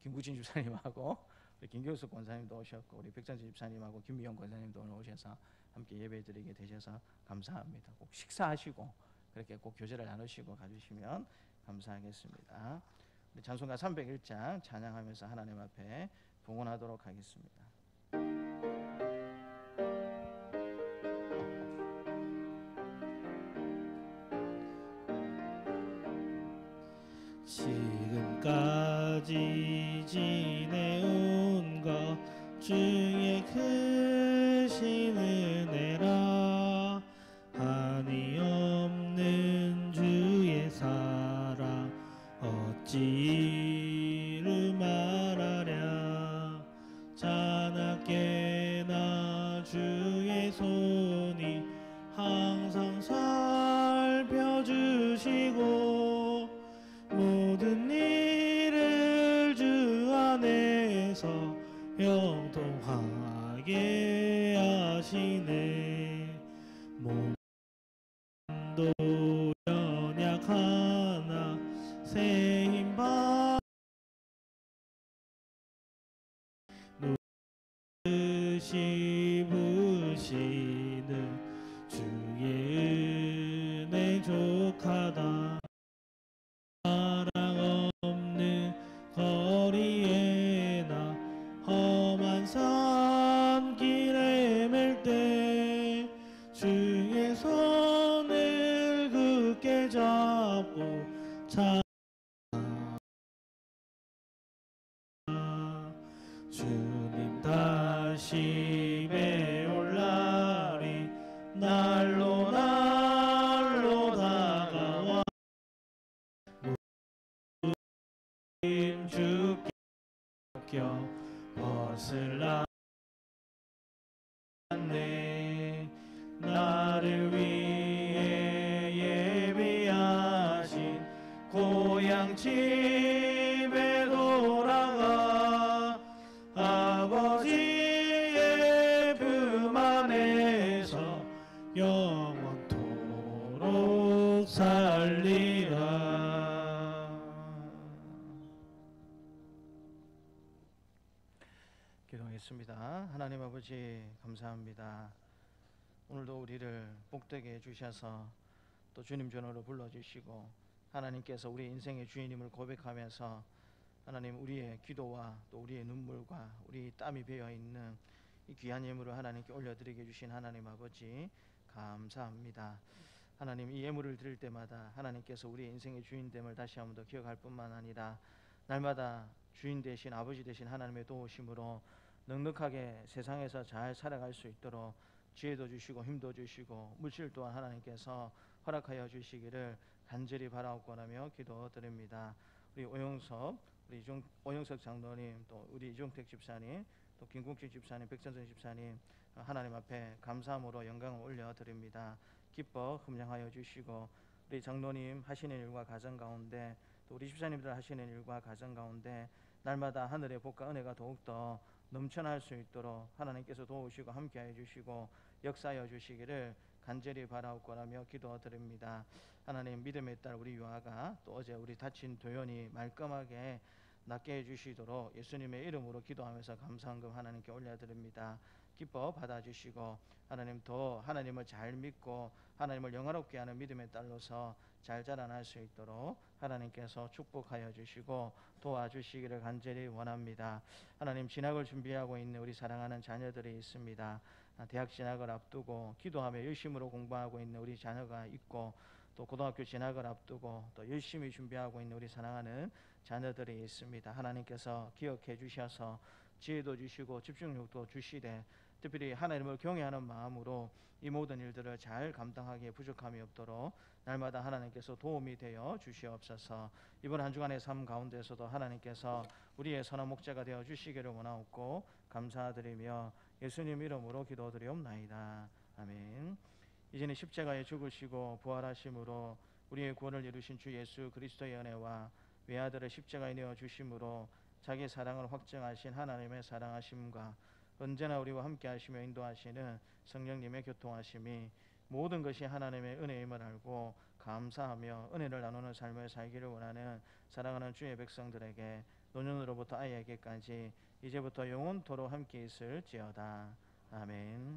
김구진 집사님하고 우리 김교수 권사님도 오셨고, 우리 백전지 집사님하고 김미영 권사님도 오늘 오셔서 함께 예배드리게 되셔서 감사합니다. 꼭 식사하시고 그렇게 꼭 교제를 나누시고 가주시면 감사하겠습니다. 우리 찬송가 301장 찬양하면서 하나님 앞에 봉헌하도록 하겠습니다. 지금까지 지내온 것 중에 크신 은혜라, 한이 없는 주의 사랑 어찌 이루 말하랴. 자나깨나 주의 손이 항상 살펴주시고 모든 일을 주 안에서 형통하게 하시네. 몸도 연약하나 새 힘 받 씹으시는 주의 은혜 족하다. 사랑 없는 거리에나 험한 산길에 맬 때 주의 손을 굳게 잡고 주님 다시 배올라리. 날로 날로 다가와 주께 껴 벗을라. 나를 위해 예비하신 고향 집에 돌아가 아버지의 품 안에서 영원토록 살리라. 기도하겠습니다. 하나님 아버지 감사합니다. 오늘도 우리를 복되게 해주셔서 또 주님 전으로 불러주시고, 하나님께서 우리 인생의 주인임을 고백하면서 하나님 우리의 기도와 또 우리의 눈물과 우리 땀이 배어있는 이 귀한 예물을 하나님께 올려드리게 주신 하나님 아버지 감사합니다. 하나님, 이 예물을 드릴 때마다 하나님께서 우리 인생의 주인됨을 다시 한번 더 기억할 뿐만 아니라 날마다 주인 되신 아버지 되신 하나님의 도우심으로 넉넉하게 세상에서 잘 살아갈 수 있도록 지혜도 주시고 힘도 주시고 물질 또한 하나님께서 허락하여 주시기를 간절히 바라옵고나며 기도드립니다. 우리 오영석 장로님, 또 우리 이종택 집사님, 또 김국진 집사님, 백전선 집사님 하나님 앞에 감사함으로 영광을 올려드립니다. 기뻐 흠량하여 주시고, 우리 장로님 하시는 일과 가정 가운데, 또 우리 집사님들 하시는 일과 가정 가운데 날마다 하늘의 복과 은혜가 더욱더 넘쳐날 수 있도록 하나님께서 도우시고 함께하여 주시고 역사하여 주시기를 간절히 바라옵고라며 기도드립니다. 하나님, 믿음의 딸 우리 유아가 또 어제 우리 다친 도연이 말끔하게 낫게 해주시도록 예수님의 이름으로 기도하면서 감사한금 하나님께 올려드립니다. 기뻐 받아주시고 하나님, 더 하나님을 잘 믿고 하나님을 영화롭게 하는 믿음의 딸로서 잘 자라날 수 있도록 하나님께서 축복하여 주시고 도와주시기를 간절히 원합니다. 하나님, 진학을 준비하고 있는 우리 사랑하는 자녀들이 있습니다. 대학 진학을 앞두고 기도하며 열심으로 공부하고 있는 우리 자녀가 있고, 또 고등학교 진학을 앞두고 또 열심히 준비하고 있는 우리 사랑하는 자녀들이 있습니다. 하나님께서 기억해 주셔서 지혜도 주시고 집중력도 주시되 특별히 하나님을 경외하는 마음으로 이 모든 일들을 잘 감당하기에 부족함이 없도록 날마다 하나님께서 도움이 되어 주시옵소서. 이번 한 주간의 삶 가운데서도 하나님께서 우리의 선한 목자가 되어 주시기를 원하옵고 감사드리며 예수님 이름으로 기도드리옵나이다. 아멘. 이제는 십자가에 죽으시고 부활하심으로 우리의 구원을 이루신 주 예수 그리스도의 은혜와 외아들을 십자가에 내어 주심으로 자기 사랑을 확증하신 하나님의 사랑하심과 언제나 우리와 함께 하시며 인도하시는 성령님의 교통하심이 모든 것이 하나님의 은혜임을 알고 감사하며 은혜를 나누는 삶을 살기를 원하는 사랑하는 주의 백성들에게 노년으로부터 아이에게까지 이제부터 영원토록 함께 있을지어다. 아멘.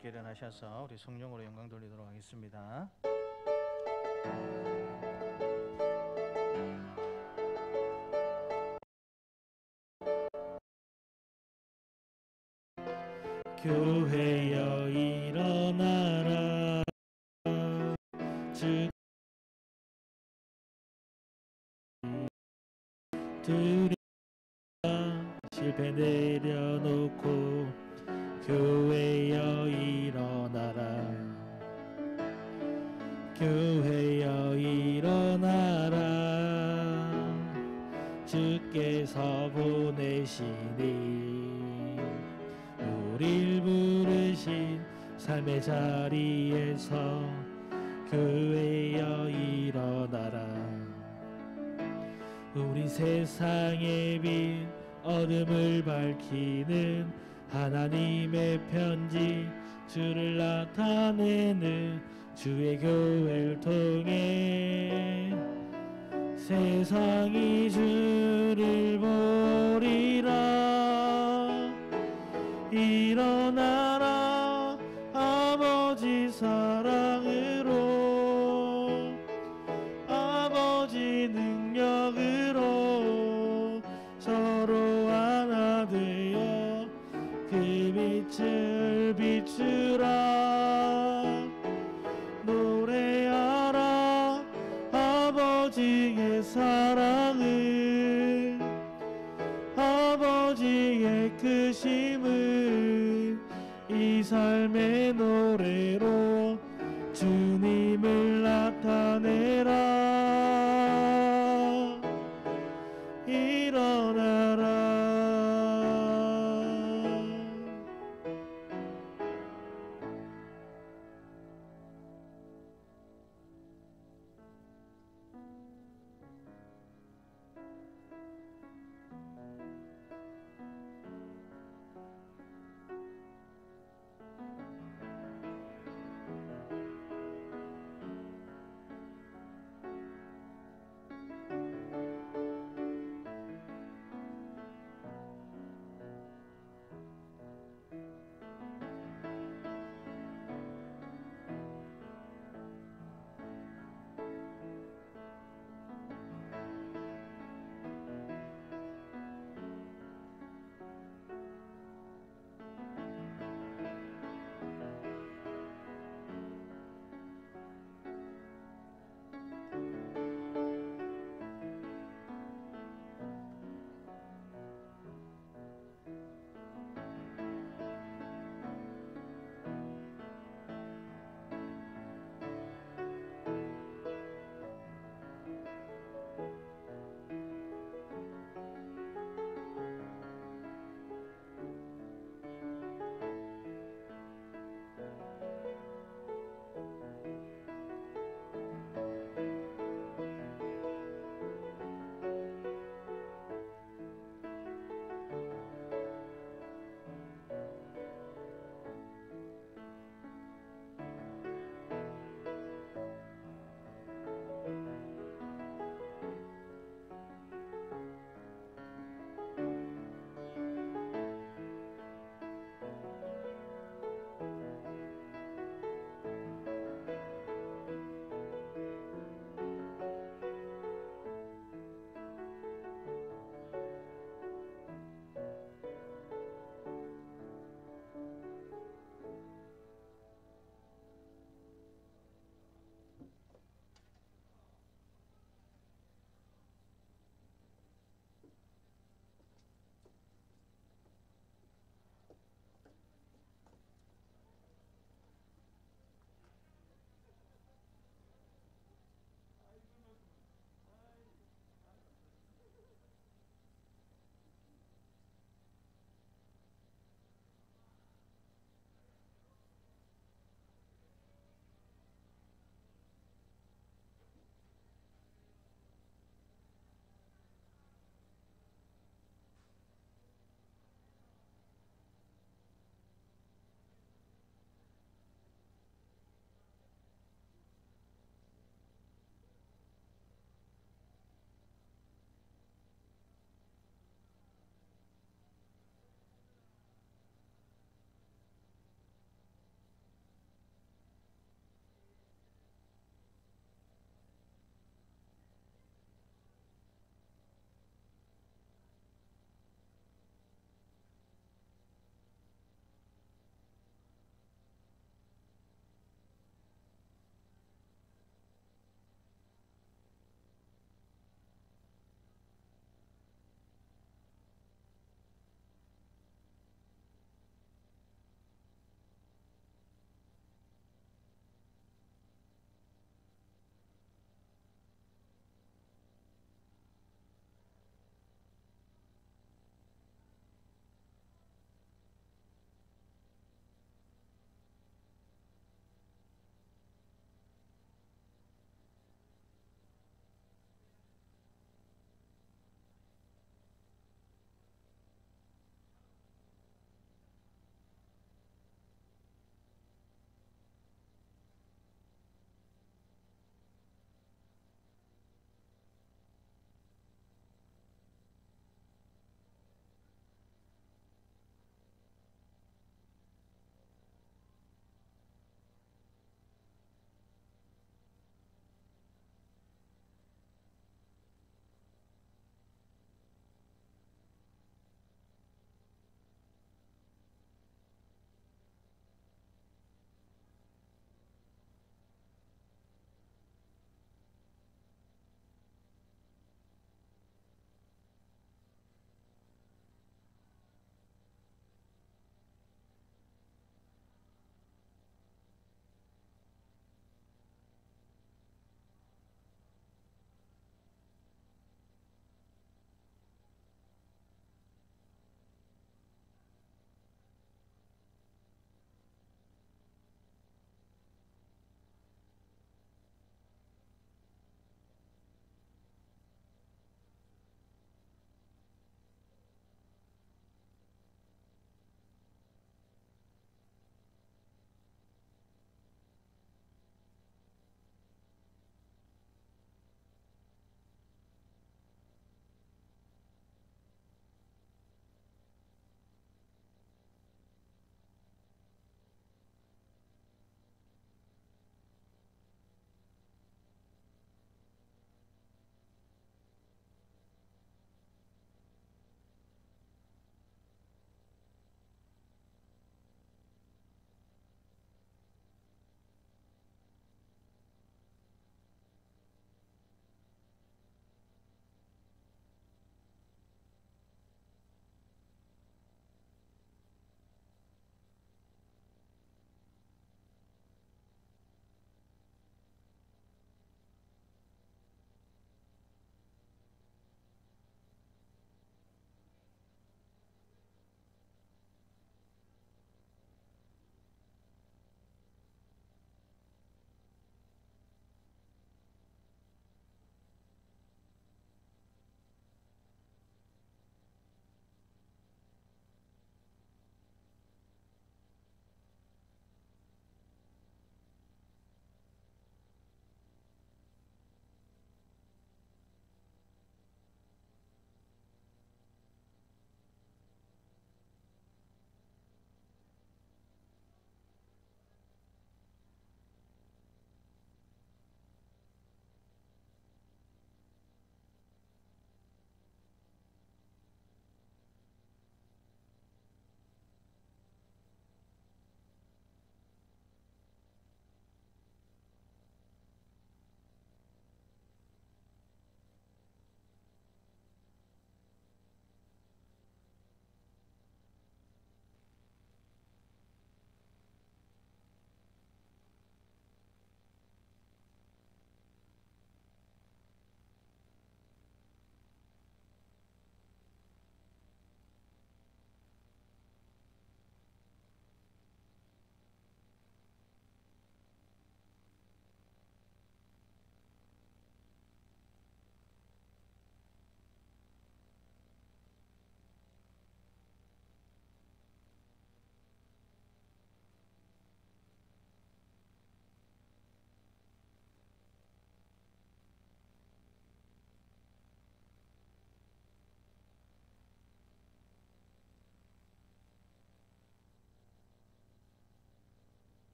함께 일어나셔서 우리 성령으로 영광 돌리도록 하겠습니다. 교회여 일어나라 주 두려워 실패 내려놓고 교회여 일어나라 교회여 일어나라 주께서 보내시니 우릴 부르신 삶의 자리에서 교회여 일어나라 우리 세상의 빛 어둠을 밝히는 하나님의 편지 주를 나타내는 주의 교회를 통해 세상이 주를 보리라 일어나라 아버지 사랑으로 아버지 능력으로 서로 하나 되어 그 빛을 비추라 노래하라 아버지의 사랑을 아버지의 크심을 이 삶의 노래로